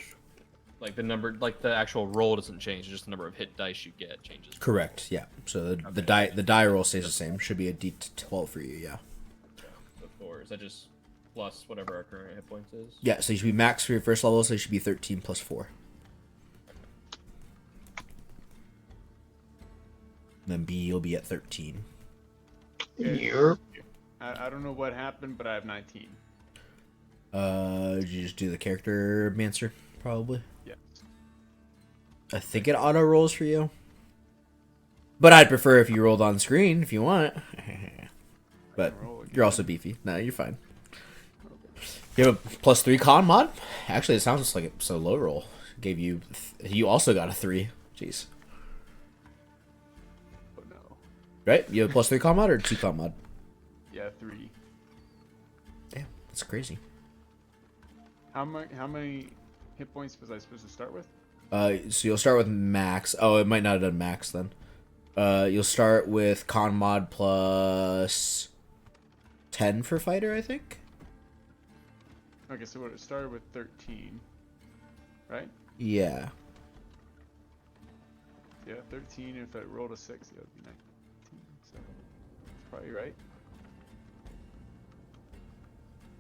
Like the number, like the actual roll doesn't change. Just the number of hit dice you get changes. Correct. Yeah. So the Okay. die roll stays the same. Should be a D12 for you. Yeah. So 4. Is that just plus whatever our current hit points is? Yeah. So you should be max for your first level. So you should be 13 plus 4. Then B, you'll be at 13. Yep. I don't know what happened, but I have 19. Did you just do the character mancer? Probably. Yes. I think it auto rolls for you. But I'd prefer if you rolled on screen if you want. But you're also beefy. No, you're fine. You have a +3 con mod? Actually, it sounds like it's a low roll. Gave you. You also got a 3. Jeez. Oh no. Right? You have a +3 con mod or 2 con mod? Yeah, 3. Damn, that's crazy. How many hit points was I supposed to start with? So you'll start with max. Oh, it might not have done max then. You'll start with con mod plus 10 for fighter, I think. Okay, so it started with 13, right? Yeah. Yeah, 13. If I rolled a 6, it would be 19. So that's probably right.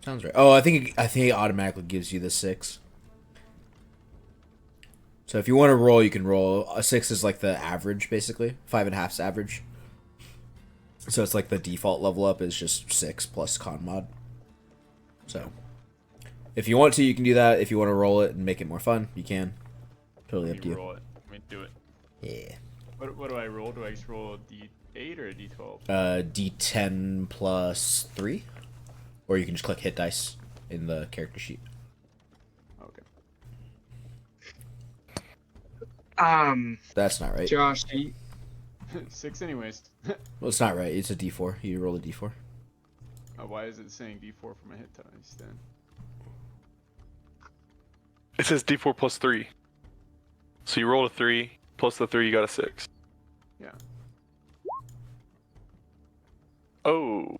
Sounds right. Oh, I think it automatically gives you the 6. So if you want to roll, you can roll. A 6 is like the average, basically. 5.5's average. So it's like the default level up is just 6 plus con mod. So if you want to, you can do that. If you want to roll it and make it more fun, you can. Totally up to you. Roll it. I mean, do it. Yeah. What do I roll? Do I just roll a D8 or a D12? D10 plus 3. Or you can just click hit dice in the character sheet. Okay. That's not right. Josh, 6 anyways. Well, it's not right. It's a D4. You roll a D4. Why is it saying D4 for my hit dice then? It says D4 plus 3. So you roll a 3, plus the 3, you got a 6. Yeah. Oh.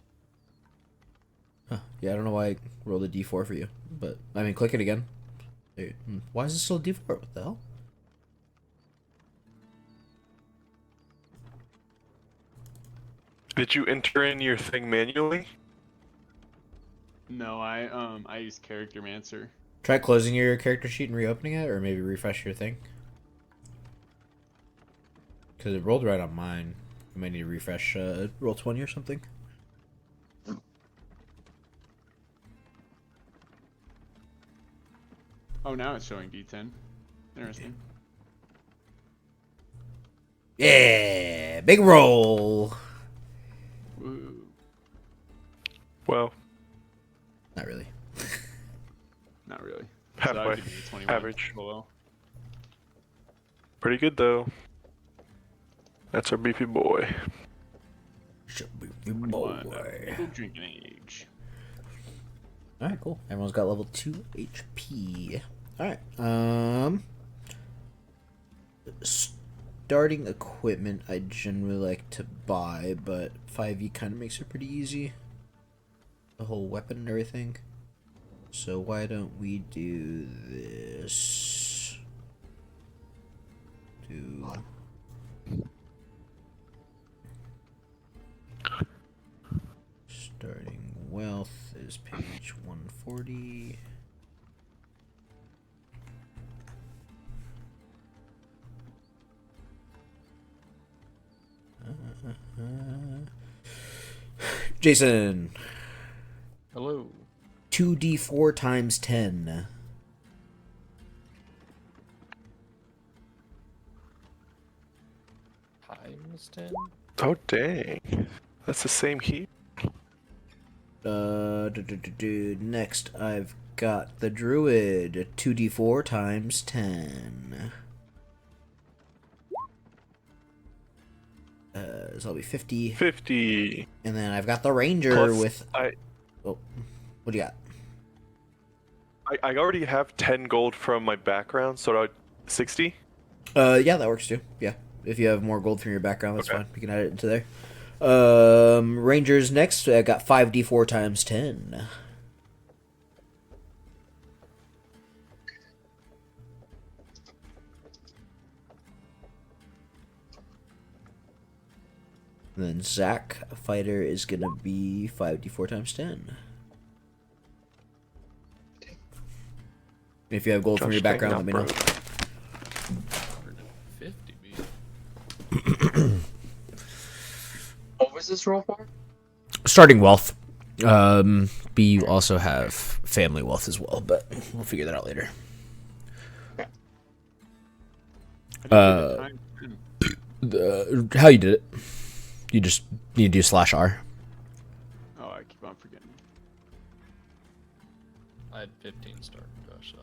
Huh. Yeah, I don't know why I rolled a D4 for you. But, I mean, click it again. Why is it still a D4? What the hell? Did you enter in your thing manually? No, I use Character Mancer. Try closing your character sheet and reopening it, or maybe refresh your thing. Because it rolled right on mine. You might need to refresh roll 20 or something. Oh, now it's showing D10. Interesting. Yeah! Big roll! Woo. Well, Not really. Not really. halfway. So I'll give you a 21 Average. below. Pretty good though. That's our beefy boy. Legal drinking age. Alright, cool. Everyone's got level 2 HP. Alright, starting equipment I generally like to buy, but 5e kind of makes it pretty easy. The whole weapon and everything. So why don't we do this? Starting wealth is page 140. Jason, Hello. 2d4 times 10. Times 10? Oh dang. That's the same heat. Next, I've got the druid. 2d4 times 10. So that'll be 50. 50. And then I've got the ranger Plus, with. I Oh, what do you got? I already have 10 gold from my background, so 60. Yeah, that works too. Yeah, if you have more gold from your background, that's Okay. fine. You can add it into there. Rangers next. I got 5d4 times 10. And then Zach fighter is gonna be 5d4 times 10. If you have gold from Josh, your background, let me know. 150 B. What was this roll for? Starting wealth. B, you also have family wealth as well, but we'll figure that out later. How you did it? You just need to do /R. Oh, I keep on forgetting. I had 15 start, Josh,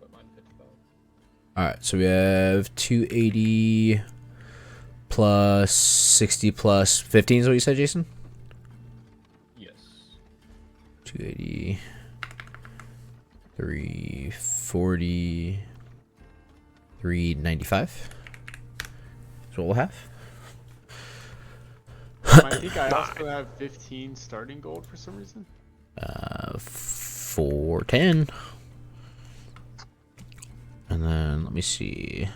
but mine 55. Alright, so we have 280 plus 60 plus 15 is what you said, Jason? Yes. 280, 340, 395. That's what we'll have. I think I also have 15 starting gold for some reason. 410. And then let me see.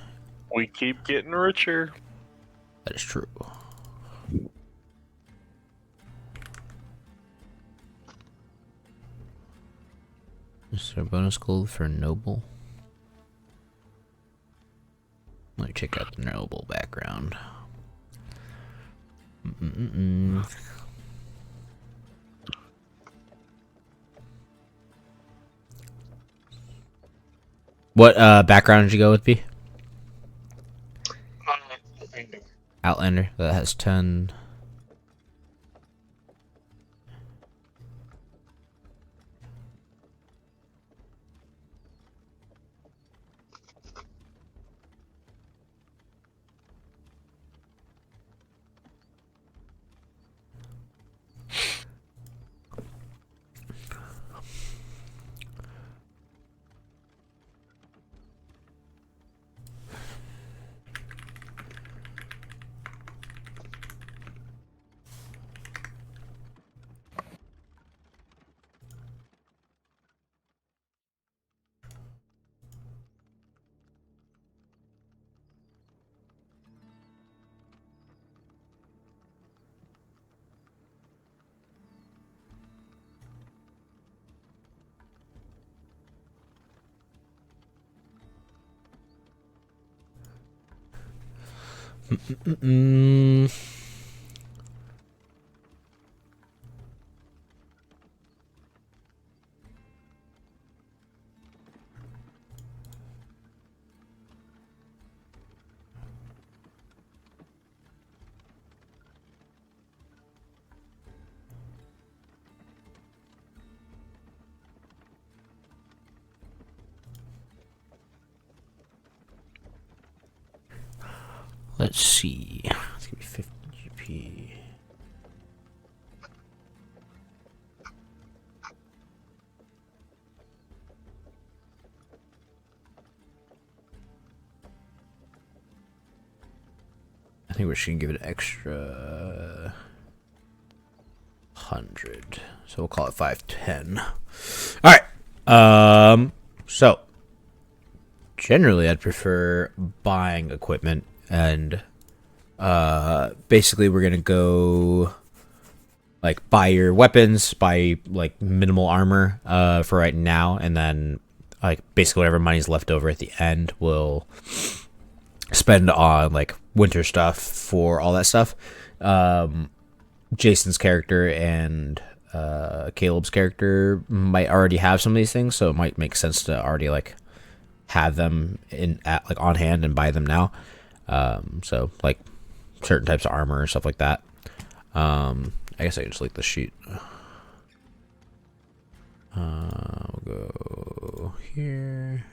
We keep getting richer. That is true. Is there a bonus gold for noble? Let me check out the noble background. What background did you go with, B? Outlander. That has 10. Let's see. It's gonna be 50 GP. I think we're just gonna give it an extra 100. So we'll call it 510. Alright. So generally I'd prefer buying equipment, and basically we're gonna go like buy your weapons, buy like minimal armor for right now, and then like basically whatever money's left over at the end we'll spend on like winter stuff for all that stuff. Jason's character and Caleb's character might already have some of these things, so it might make sense to already like have them like on hand and buy them now. So like certain types of armor and stuff like that. I guess I can just leak the sheet. We'll go here.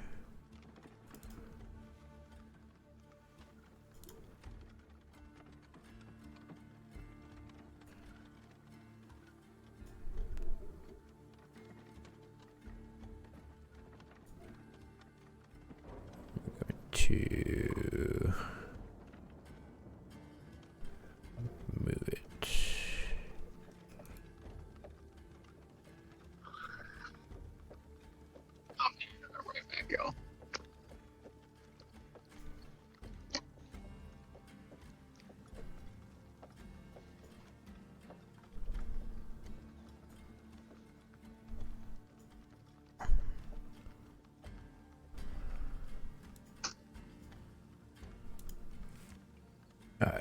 To move it.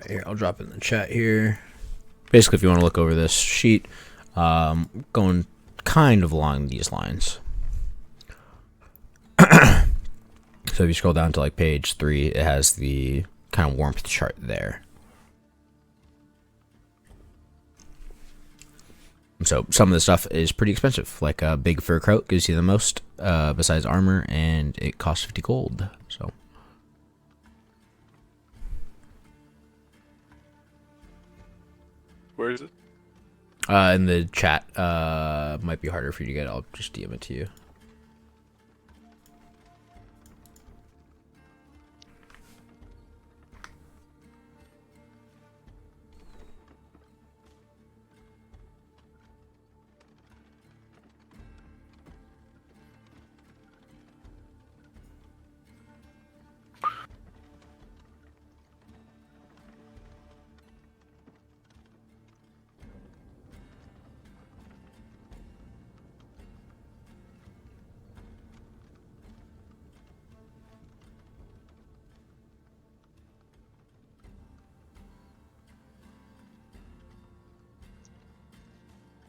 Here, I'll drop it in the chat here. Basically, if you want to look over this sheet, going kind of along these lines. So if you scroll down to like page 3, it has the kind of warmth chart there. So some of the stuff is pretty expensive. Like a big fur coat gives you the most besides armor, and it costs 50 gold. So Where is it? in the chat, might be harder for you to get. I'll just DM it to you.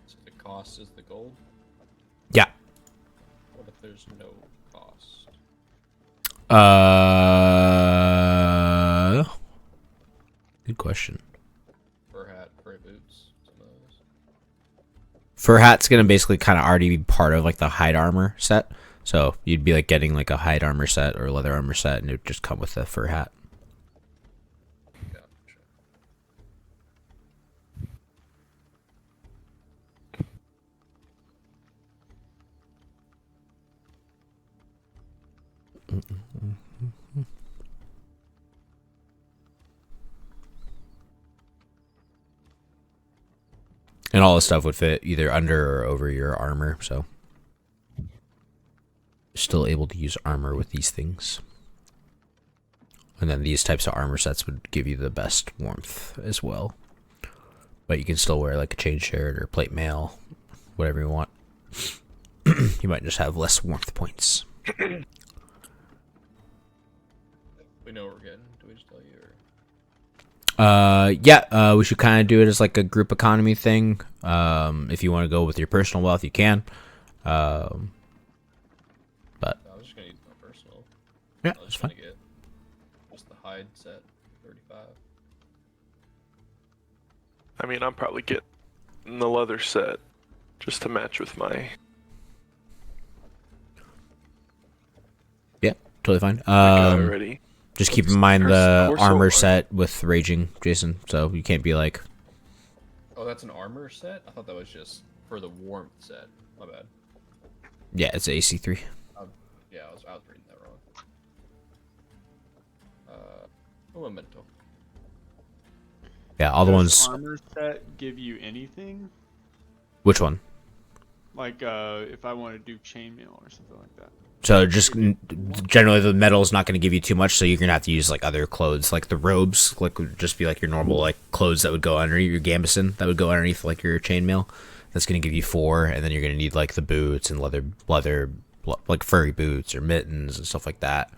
So the cost is the gold. Yeah. What if there's no cost? Good question. Fur hat, fur boots, some of those. Fur hat's gonna basically kind of already be part of like the hide armor set. So you'd be like getting like a hide armor set or leather armor set, and it would just come with the fur hat. Gotcha. And all this stuff would fit either under or over your armor, so still able to use armor with these things. And then these types of armor sets would give you the best warmth as well. But you can still wear like a chain shirt or plate mail, whatever you want. You might just have less warmth points. We know what we're getting. Do we just tell you? Or? Yeah, we should kind of do it as like a group economy thing. If you want to go with your personal wealth, you can. But I was just gonna use my personal. yeah, I was that's just fine. gonna get just the hide set, 35. I mean, I'm probably getting the leather set just to match with my. Yeah, totally fine. Already. Just keep in mind the Horse armor or- set with raging, Jason. So you can't be like, Oh, that's an armor set? I thought that was just for the warmth set. My bad. yeah, it's AC3. Yeah, I was reading that wrong. Un momento. Yeah, all the Does ones. armor set give you anything? Which one? Like if I want to do chainmail or something like that. So just generally the metal is not going to give you too much, so you're going to have to use like other clothes, like the robes, like would just be like your normal like clothes that would go underneath your gambeson, that would go underneath like your chainmail. That's going to give you 4, and then you're going to need like the boots and leather, like furry boots or mittens and stuff like that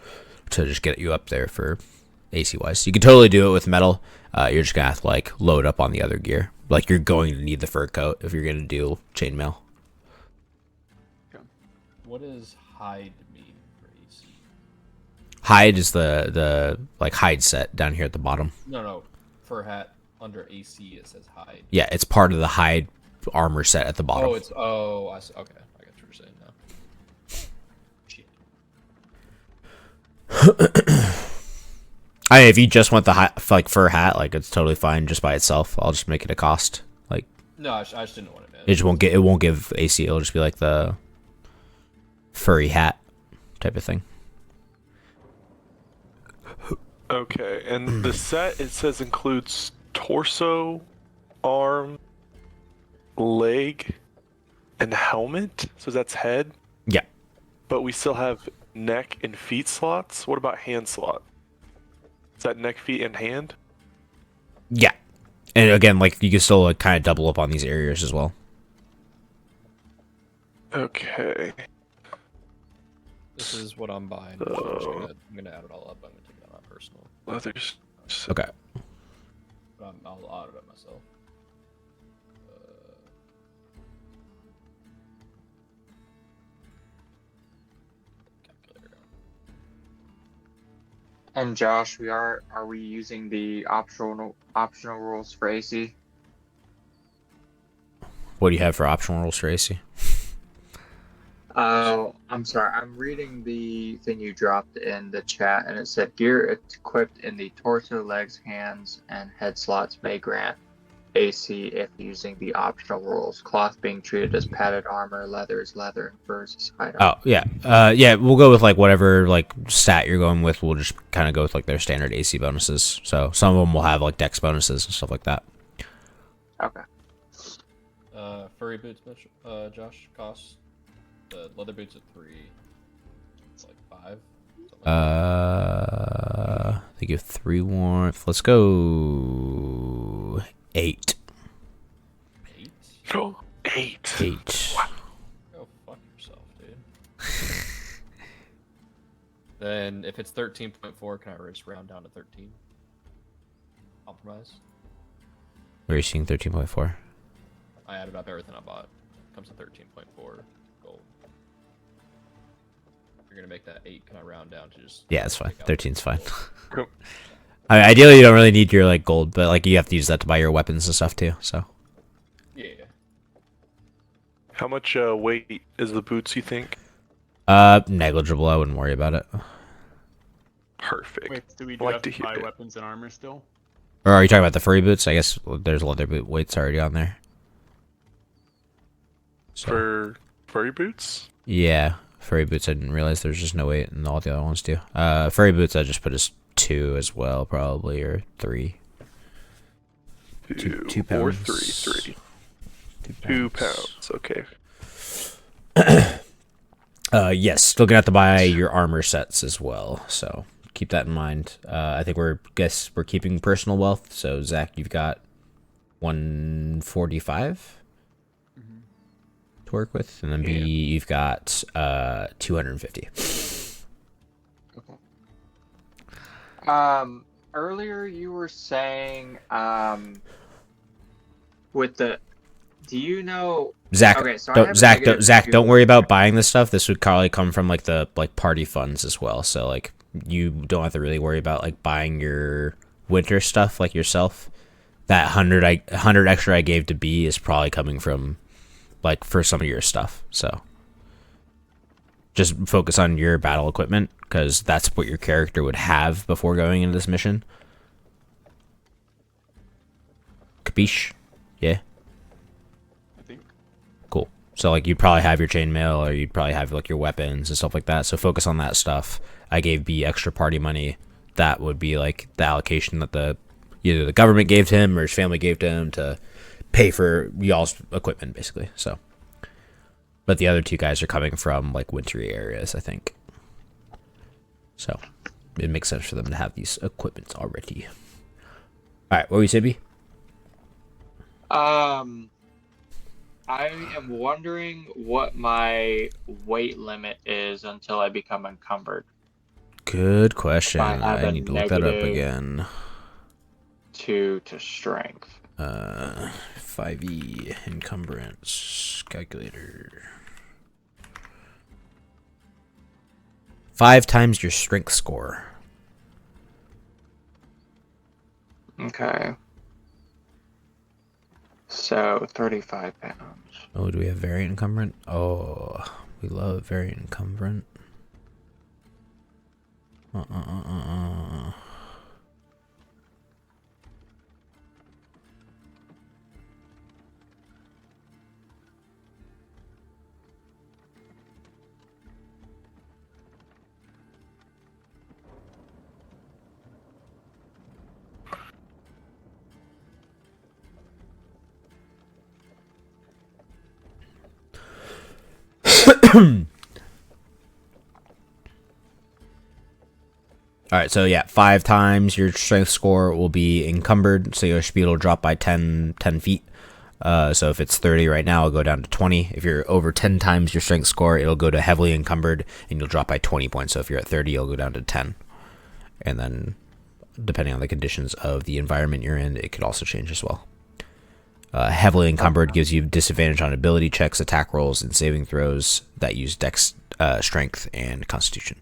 to just get you up there for AC wise. You can totally do it with metal. You're just going to have to like load up on the other gear. Like you're going to need the fur coat if you're going to do chainmail. What does hide mean for AC? Hide is the like hide set down here at the bottom. No. Fur hat under AC it says hide. Yeah, it's part of the hide armor set at the bottom. I see. Okay, I got what you're saying now. Shit. I mean, if you just want the like fur hat, like it's totally fine just by itself. I'll just make it a cost. Like No, I just didn't know what it meant. it won't give AC. It'll just be like the furry hat type of thing. Okay, and the set it says includes torso, arm, leg, and helmet. So that's head. Yeah. But we still have neck and feet slots. What about hand slot? Is that neck, feet, and hand? Yeah. And again, like you can still like kind of double up on these areas as well. Okay. This is what I'm buying. I'm gonna add it all up. I'm gonna take it on my personal. Leathers. Okay. I'll audit it myself. Calculator. And Josh, are we using the optional rules for AC? What do you have for optional rules for AC? Oh, I'm sorry. I'm reading the thing you dropped in the chat, and it said gear equipped in the torso, legs, hands, and head slots may grant AC if using the optional rules. Cloth being treated as padded armor, leather is leather, and furs is hide armor. Oh yeah, yeah. We'll go with like whatever like stat you're going with. We'll just kind of go with like their standard AC bonuses. So some of them will have like dex bonuses and stuff like that. Okay. Furry boots, Josh, cost. The leather boots at 3. It's like 5. They give 3 warmth. Let's go 8. 8? Oh, 8. 8. Go fuck yourself, dude. Then if it's 13.4, can I just round down to 13? Compromise. Where are you seeing 13.4? I added up everything I bought. Comes to 13.4 gold. If you're gonna make that 8, can I round down to just? Yeah, it's fine. 13's fine. Cool. I mean, ideally, you don't really need your like gold, but like you have to use that to buy your weapons and stuff too. So. Yeah. How much weight is the boots, you think? Negligible. I wouldn't worry about it. Perfect. Wait, do we Like have to to hear buy it. weapons and armor still? Or are you talking about the furry boots? I guess there's leather boot weights already on there. So, For furry boots? yeah, furry boots. I didn't realize there's just no weight, and all the other ones do. Furry boots. I just put as 2 as well, probably, or 3. 2 Or pounds. 3. 2 pounds. Okay. Yes, still gonna have to buy your armor sets as well. So keep that in mind. I think we're keeping personal wealth. So Zach, you've got 145 to work with, and then B, you've got 250. Okay. Earlier you were saying, with the, do you know? Zach, Okay, so I have a Zach, negative Zach, 2. don't worry about buying this stuff. This would probably come from like the party funds as well. So like you don't have to really worry about like buying your winter stuff like yourself. That 100 extra I gave to B is probably coming from like for some of your stuff. So just focus on your battle equipment because that's what your character would have before going into this mission. Capiche? Yeah. I think. Cool. So like you'd probably have your chainmail or you'd probably have like your weapons and stuff like that. So focus on that stuff. I gave B extra party money. That would be like the allocation that either the government gave to him or his family gave to him to pay for y'all's equipment basically. So but the other 2 guys are coming from like wintry areas, I think. So it makes sense for them to have these equipments already. Alright, what were you saying, B? I am wondering what my weight limit is until I become encumbered. Good question. I have I a need to look that up negative- again. 2 to strength. 5e encumbrance calculator. 5 times your strength score. Okay. So 35 pounds. Oh, do we have variant encumbrant? Oh, we love variant encumbrant. All right, so yeah, 5 times your strength score will be encumbered, so your speed will drop by 10 feet. So if it's 30 right now, it'll go down to 20. If you're over 10 times your strength score, it'll go to heavily encumbered, and you'll drop by 20 points. So if you're at 30, you'll go down to 10. And then depending on the conditions of the environment you're in, it could also change as well. Heavily encumbered gives you disadvantage on ability checks, attack rolls, and saving throws that use dex, strength, and constitution.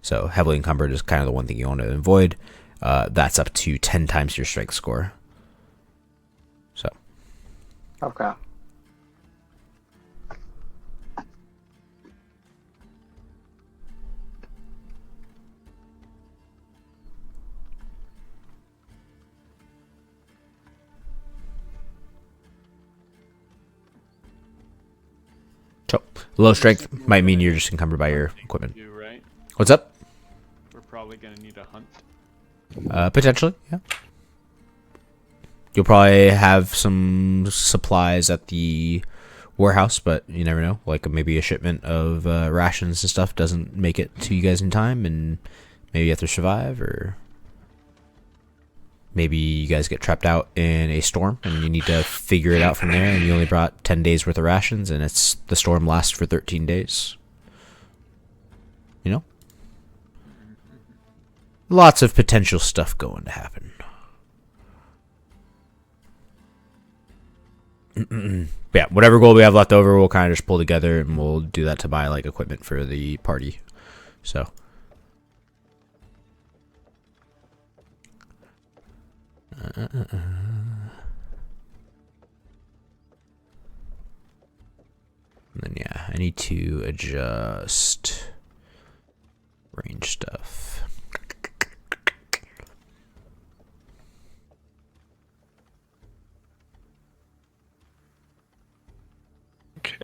So heavily encumbered is kind of the one thing you want to avoid. That's up to 10 times your strength score. So. Okay. So low strength might mean you're just encumbered by your equipment. You right? What's up? We're probably gonna need a hunt. Potentially, yeah. You'll probably have some supplies at the warehouse, but you never know. Like maybe a shipment of rations and stuff doesn't make it to you guys in time, and maybe you have to survive, or maybe you guys get trapped out in a storm and you need to figure it out from there, and you only brought 10 days worth of rations, and the storm lasts for 13 days. You know? Lots of potential stuff going to happen. Yeah, whatever goal we have left over, we'll kind of just pull together, and we'll do that to buy like equipment for the party. So. And then yeah, I need to adjust range stuff.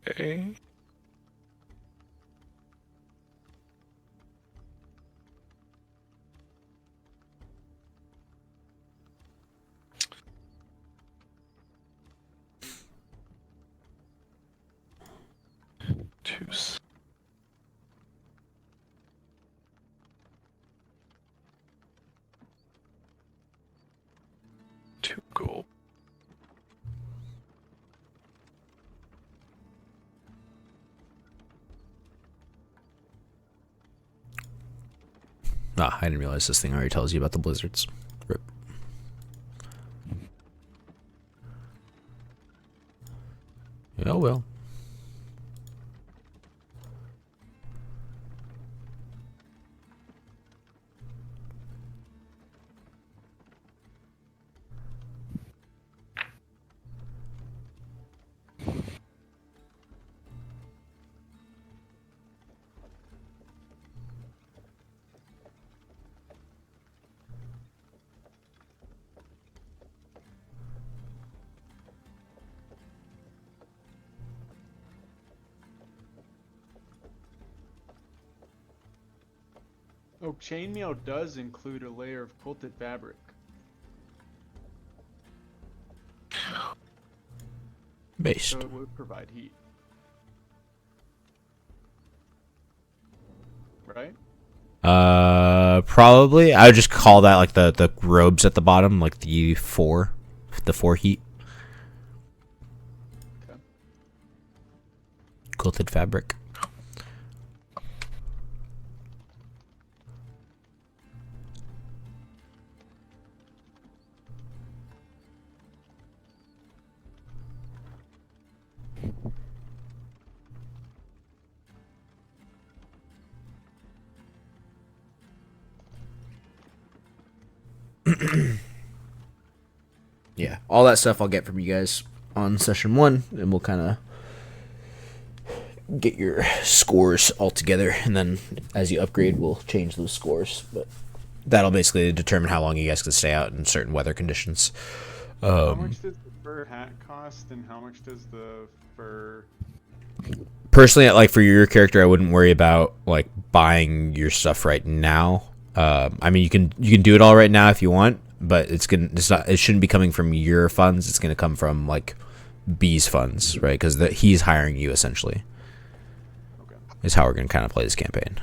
Okay. Choose. Two gold. Ah, I didn't realize this thing already tells you about the blizzards. Rip. Oh well. Oh, chainmail does include a layer of quilted fabric. Based. So it would provide heat. Right? Probably. I would just call that like the robes at the bottom, like the four heat. Okay. Quilted fabric. Yeah, all that stuff I'll get from you guys on session 1, and we'll kind of get your scores all together, and then as you upgrade, we'll change those scores. But that'll basically determine how long you guys can stay out in certain weather conditions. How much does the fur hat cost, and how much does the fur... Personally, like for your character, I wouldn't worry about like buying your stuff right now. I mean, you can do it all right now if you want, but it shouldn't be coming from your funds. It's gonna come from like B's funds, right? Because he's hiring you essentially. Okay. Is how we're gonna kind of play this campaign.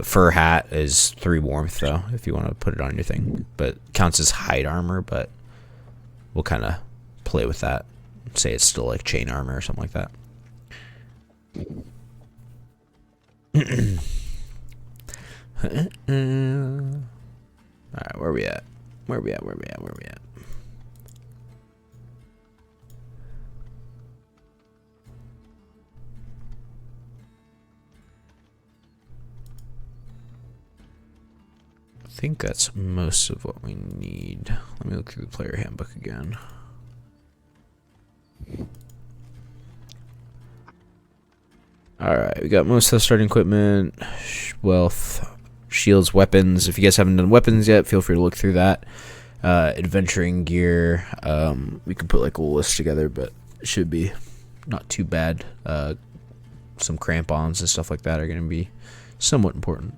Fur hat is 3 warmth though, if you want to put it on your thing, but counts as hide armor. But we'll kind of play with that. Say it's still like chain armor or something like that. right, where we at? Where we at? I think that's most of what we need. Let me look through the player handbook again. Alright, we got most of the starting equipment, wealth, shields, weapons. If you guys haven't done weapons yet, feel free to look through that. Adventuring gear. We can put like a list together, but it should be not too bad. Some crampons and stuff like that are going to be somewhat important.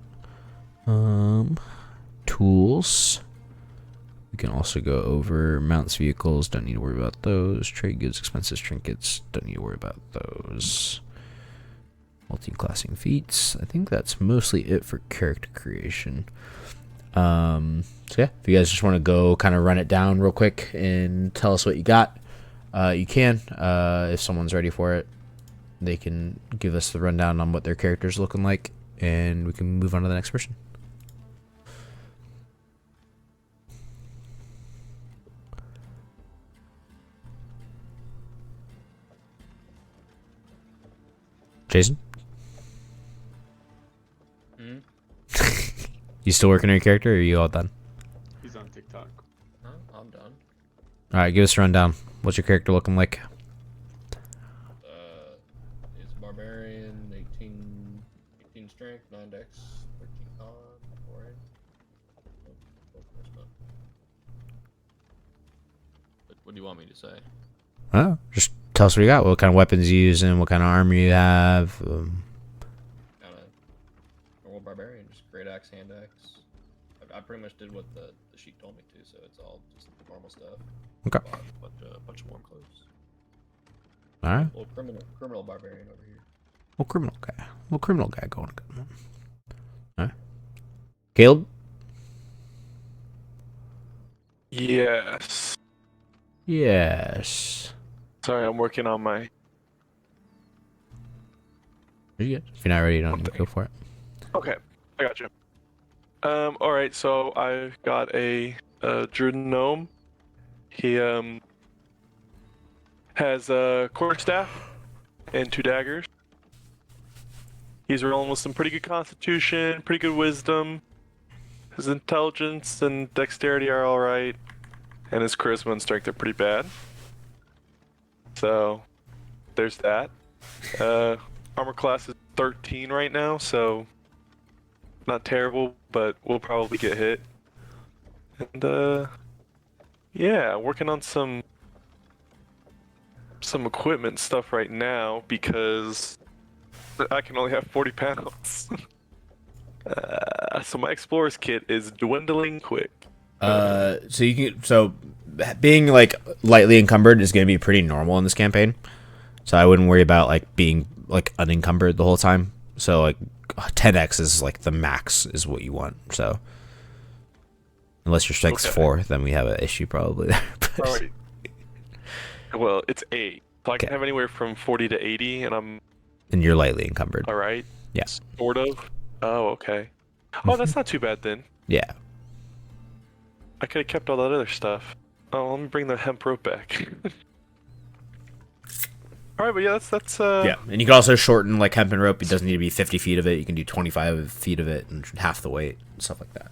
Tools. We can also go over mounts, vehicles. Don't need to worry about those. Trade goods, expenses, trinkets. Don't need to worry about those. Multi-classing feats. I think that's mostly it for character creation. So yeah, if you guys just want to go kind of run it down real quick and tell us what you got, you can. If someone's ready for it, they can give us the rundown on what their character's looking like, and we can move on to the next person. Jason? You still working on your character, or are you all done? He's on TikTok. Huh? I'm done. Alright, give us a rundown. What's your character looking like? It's barbarian, 18 strength, 9 dex, 13 con, 4 What do you want me to say? Just tell us what you got. What kind of weapons you using? What kind of armor you have? Kind of normal barbarian, just great axe, hand axe. I pretty much did what the sheet told me to, so it's all just normal stuff. Okay. Bunch of warm clothes. All right. Little criminal barbarian over here. Little criminal guy going. All right. Caleb? Yes. Yes. Sorry, I'm working on my. You good? If you're not ready, don't go for it. Okay, I got you. All right. So I've got a druid gnome. He has a quarterstaff and 2 daggers. He's rolling with some pretty good constitution, pretty good wisdom. His intelligence and dexterity are all right, and his charisma and strength are pretty bad. So there's that. Armor class is 13 right now, so not terrible, but we'll probably get hit. And yeah, working on some equipment stuff right now because I can only have 40 pounds. So my explorer's kit is dwindling quick. So being like lightly encumbered is going to be pretty normal in this campaign. So I wouldn't worry about like being like unencumbered the whole time. So like 10x is like the max is what you want. So unless your strength's 4, then we have an issue probably there. All right. Well, it's 8. So I can have anywhere from 40 to 80, and you're lightly encumbered. all right. Yeah. Sort of. Oh, okay. Oh, that's not too bad then. Yeah. I could have kept all that other stuff. Oh, let me bring the hemp rope back. All right, but yeah, that's Yeah, and you can also shorten like hempen rope. It doesn't need to be 50 feet of it. You can do 25 feet of it and half the weight and stuff like that.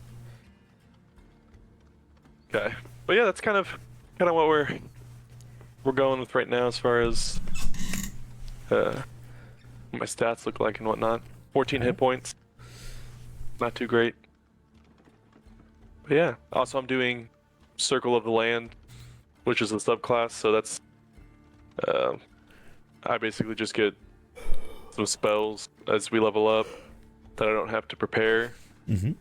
Okay. But yeah, that's kind of what we're going with right now as far as what my stats look like and whatnot. 14 hit points. Not too great. But yeah. Also, I'm doing Circle of the Land, which is a subclass, so that's I basically just get some spells as we level up that I don't have to prepare. Mm-hmm.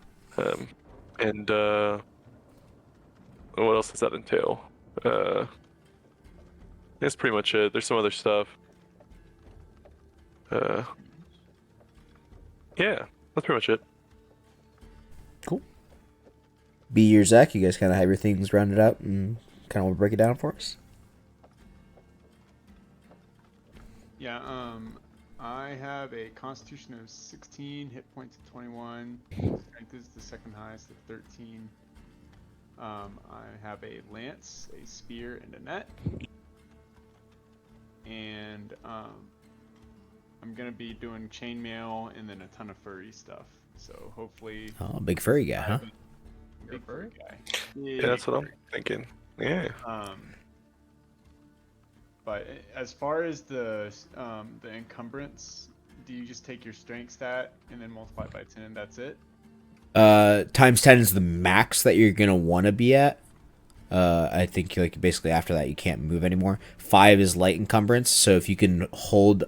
And what else does that entail? That's pretty much it. There's some other stuff. Yeah, that's pretty much it. Cool. B or Zach, you guys kind of have your things rounded out and kind of want to break it down for us? Yeah, I have a constitution of 16, hit points of 21, strength is the second highest at 13, I have a lance, a spear, and a net. And I'm gonna be doing chainmail and then a ton of furry stuff. So hopefully, Oh, big furry guy, huh? big furry guy. Yeah, that's what I'm thinking. Yeah. But as far as the encumbrance, do you just take your strength stat and then multiply by 10 and that's it? Times 10 is the max that you're gonna want to be at. I think like basically after that you can't move anymore. 5 is light encumbrance, so if you can hold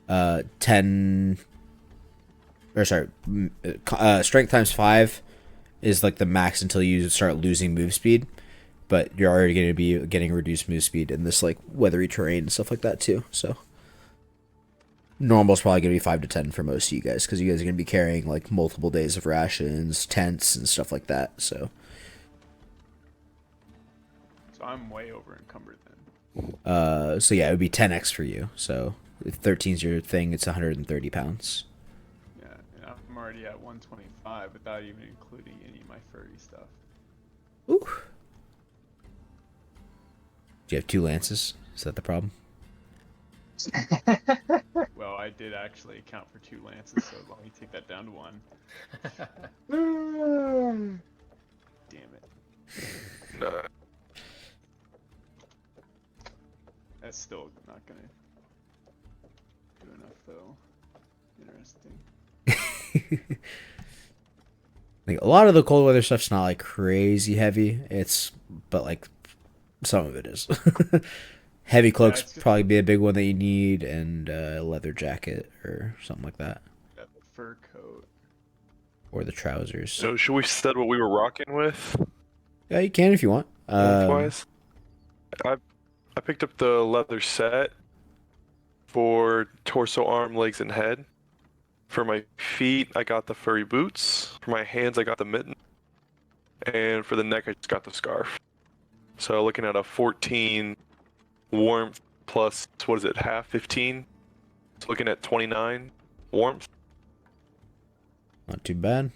10 or sorry, strength times 5 is like the max until you start losing move speed. But you're already going to be getting reduced move speed in this like weathery terrain and stuff like that too. So normal's probably going to be 5 to 10 for most of you guys because you guys are going to be carrying like multiple days of rations, tents, and stuff like that. So I'm way over encumbered then. so yeah, it would be 10x for you. So if 13's your thing, it's 130 pounds. Yeah, and I'm already at 125 without even including any of my furry stuff. Ooh. Do you have 2 lances? Is that the problem? Well, I did actually account for 2 lances, so let me take that down to 1. Damn it. Nah. That's still not gonna do enough, though. Interesting. Like a lot of the cold weather stuff's not like crazy heavy. But like some of it is. Heavy cloaks it's just- probably be a big one that you need, and a leather jacket or something like that, Got the fur coat. or the trousers. So should we set what we were rocking with? Yeah, you can if you want. Lengthwise? I picked up the leather set for torso, arm, legs, and head. For my feet, I got the furry boots. For my hands, I got the mitten. And for the neck, I just got the scarf. So looking at a 14 warmth plus, what is it, half 15? So looking at 29 warmth. Not too bad.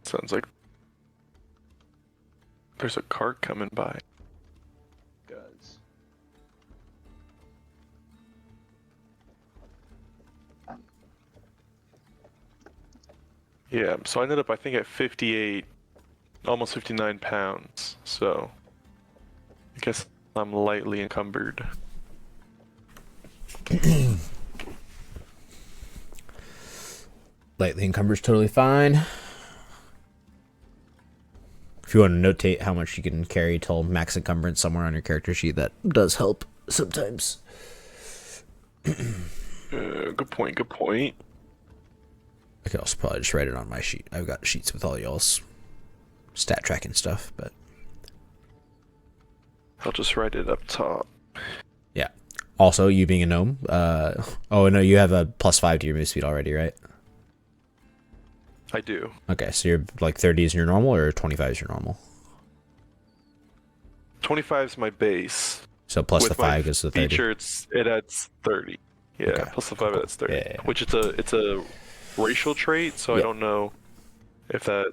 Sounds like there's a cart coming by. Does. Yeah, so I ended up, I think, at 58, almost 59 pounds. So I guess I'm lightly encumbered. Lightly encumbered's totally fine. If you want to notate how much you can carry till max encumbrance somewhere on your character sheet, that does help sometimes. Good point, good point. I could also probably just write it on my sheet. I've got sheets with all y'all's stat tracking stuff, but I'll just write it up top. yeah. Also, you being a gnome, oh no, you have a +5 to your move speed already, right? I do. Okay, so you're like 30 is your normal, or 25 is your normal? 25 is my base. So plus With the my 5 is the 30. feature, it adds 30. Yeah, Okay. plus the 5 adds 30. Yeah. Which it's a racial trait, so I Yeah. don't know if that,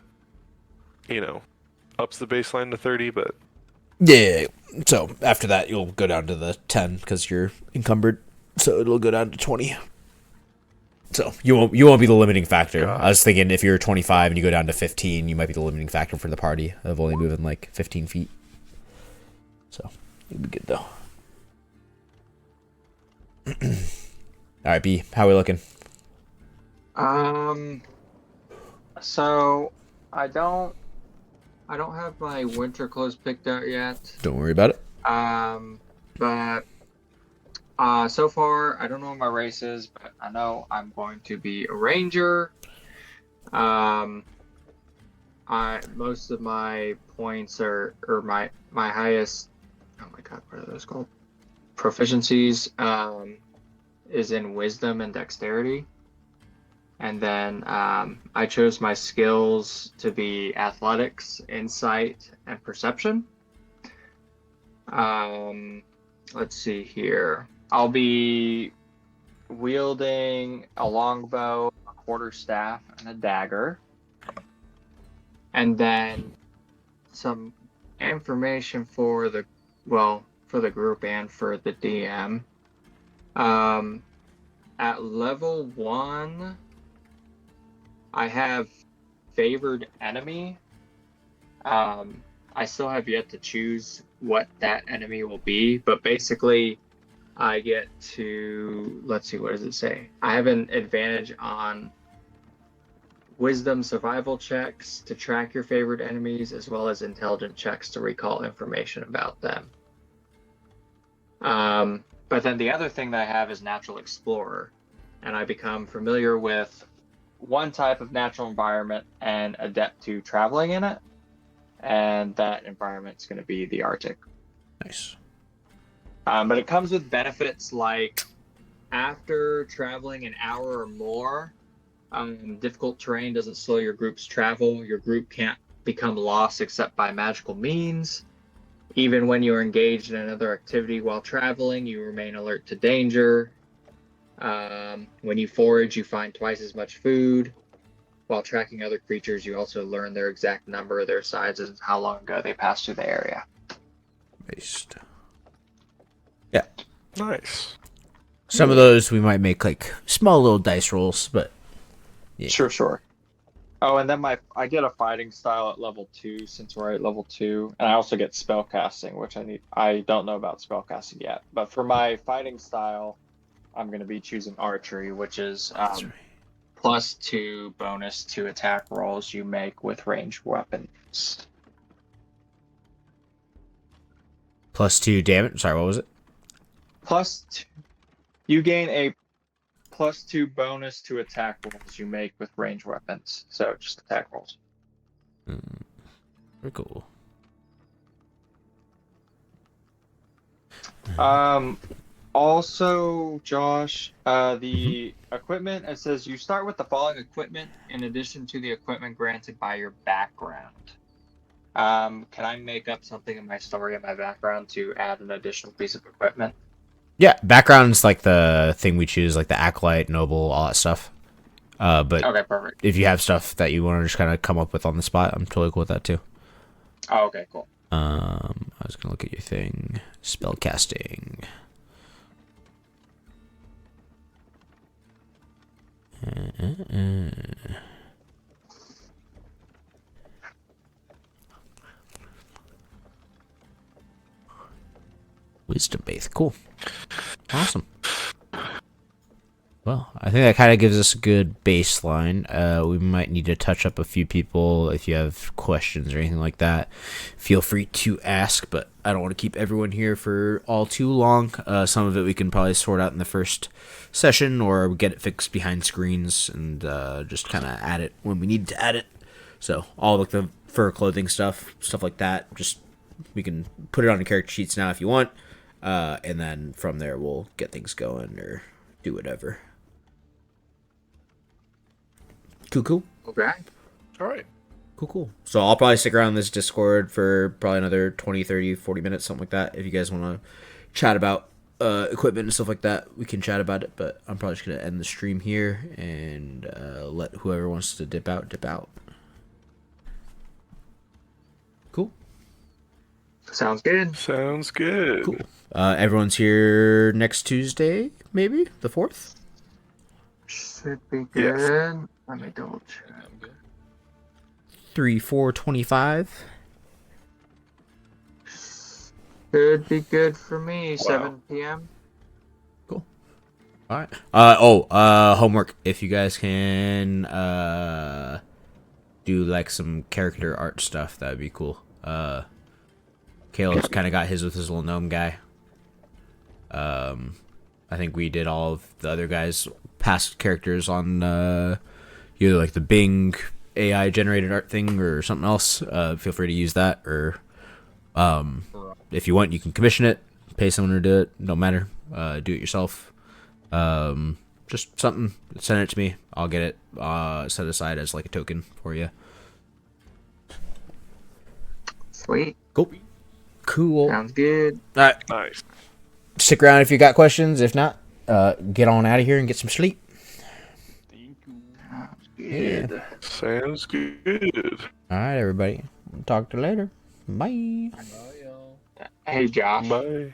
ups the baseline to 30, but Yeah. So after that, you'll go down to the 10 because you're encumbered. So it'll go down to 20. So you won't be the limiting factor. God. I was thinking if you're 25 and you go down to 15, you might be the limiting factor for the party of only moving like 15 feet. So you'll be good though. All right, B, how are we looking? So I don't have my winter clothes picked out yet. Don't worry about it. But so far I don't know what my race is, but I know I'm going to be a ranger. Most of my points or my highest, oh my god, what are those called? Proficiencies is in wisdom and dexterity. And then I chose my skills to be athletics, insight, and perception. Let's see here. I'll be wielding a longbow, a quarterstaff, and a dagger. And then some information for the group and for the DM. At level 1, I have favored enemy. I still have yet to choose what that enemy will be, but basically I get to, let's see, what does it say? I have an advantage on wisdom survival checks to track your favorite enemies, as well as intelligent checks to recall information about them. But then the other thing that I have is natural explorer, and I become familiar with one type of natural environment and adept to traveling in it, and that environment's going to be the Arctic. Nice. But it comes with benefits like after traveling an hour or more, difficult terrain doesn't slow your group's travel. Your group can't become lost except by magical means. Even when you are engaged in another activity while traveling, you remain alert to danger. When you forage, you find twice as much food. While tracking other creatures, you also learn their exact number, their sizes, and how long ago they passed through the area. Based. Nice. Some of those we might make like small little dice rolls, but yeah. Sure. Oh, and then I get a fighting style at level 2 since we're at level 2, and I also get spellcasting, which I don't know about spellcasting yet. But for my fighting style, I'm going to be choosing archery, which is That's right. +2 bonus to attack rolls you make with ranged weapons. +2 damage. Sorry, what was it? +2. You gain a +2 bonus to attack rolls you make with ranged weapons. So just attack rolls. Very cool. Also, Josh, the equipment, it says you start with the following equipment in addition to the equipment granted by your background. Can I make up something in my story in my background to add an additional piece of equipment? Yeah, background's like the thing we choose, like the acolyte, noble, all that stuff. But Okay, perfect. if you have stuff that you want to just kind of come up with on the spot, I'm totally cool with that too. Oh, okay, cool. I was gonna look at your thing. Spellcasting. Wisdom based. Cool. Awesome. Well, I think that kind of gives us a good baseline. We might need to touch up a few people. If you have questions or anything like that, feel free to ask, but I don't want to keep everyone here for all too long. Some of it we can probably sort out in the first session, or get it fixed behind screens and just kind of add it when we need to add it. So all like the fur clothing stuff like that, just we can put it on the character sheets now if you want, and then from there we'll get things going or do whatever. Cool. Okay. All right. Cool. So I'll probably stick around this Discord for probably another 20, 30, 40 minutes, something like that. If you guys want to chat about equipment and stuff like that, we can chat about it. But I'm probably just going to end the stream here and let whoever wants to dip out, dip out. Cool. Sounds good. Sounds good. Cool. Everyone's here next Tuesday, maybe? The 4th? Should be good. Yes. Let me double check. I'm good. 3/4/25. Should be good for me. 7 p.m. Cool. All right. Homework. If you guys can do like some character art stuff, that'd be cool. Caleb's kind of got his with his little gnome guy. I think we did all of the other guys' past characters on either like the Bing AI generated art thing or something else. Feel free to use that, or if you want, you can commission it, pay someone to do it. Don't matter. Do it yourself. Just just something. Send it to me. I'll get it set aside as like a token for you. Sweet. Cool. Sounds good. All right. Nice. Stick around if you got questions. If not, get on out of here and get some sleep. Thank you. Sounds Yeah. good. Sounds good. All right, everybody. Talk to you later. Bye. Bye, y'all. Hey, Josh. Bye.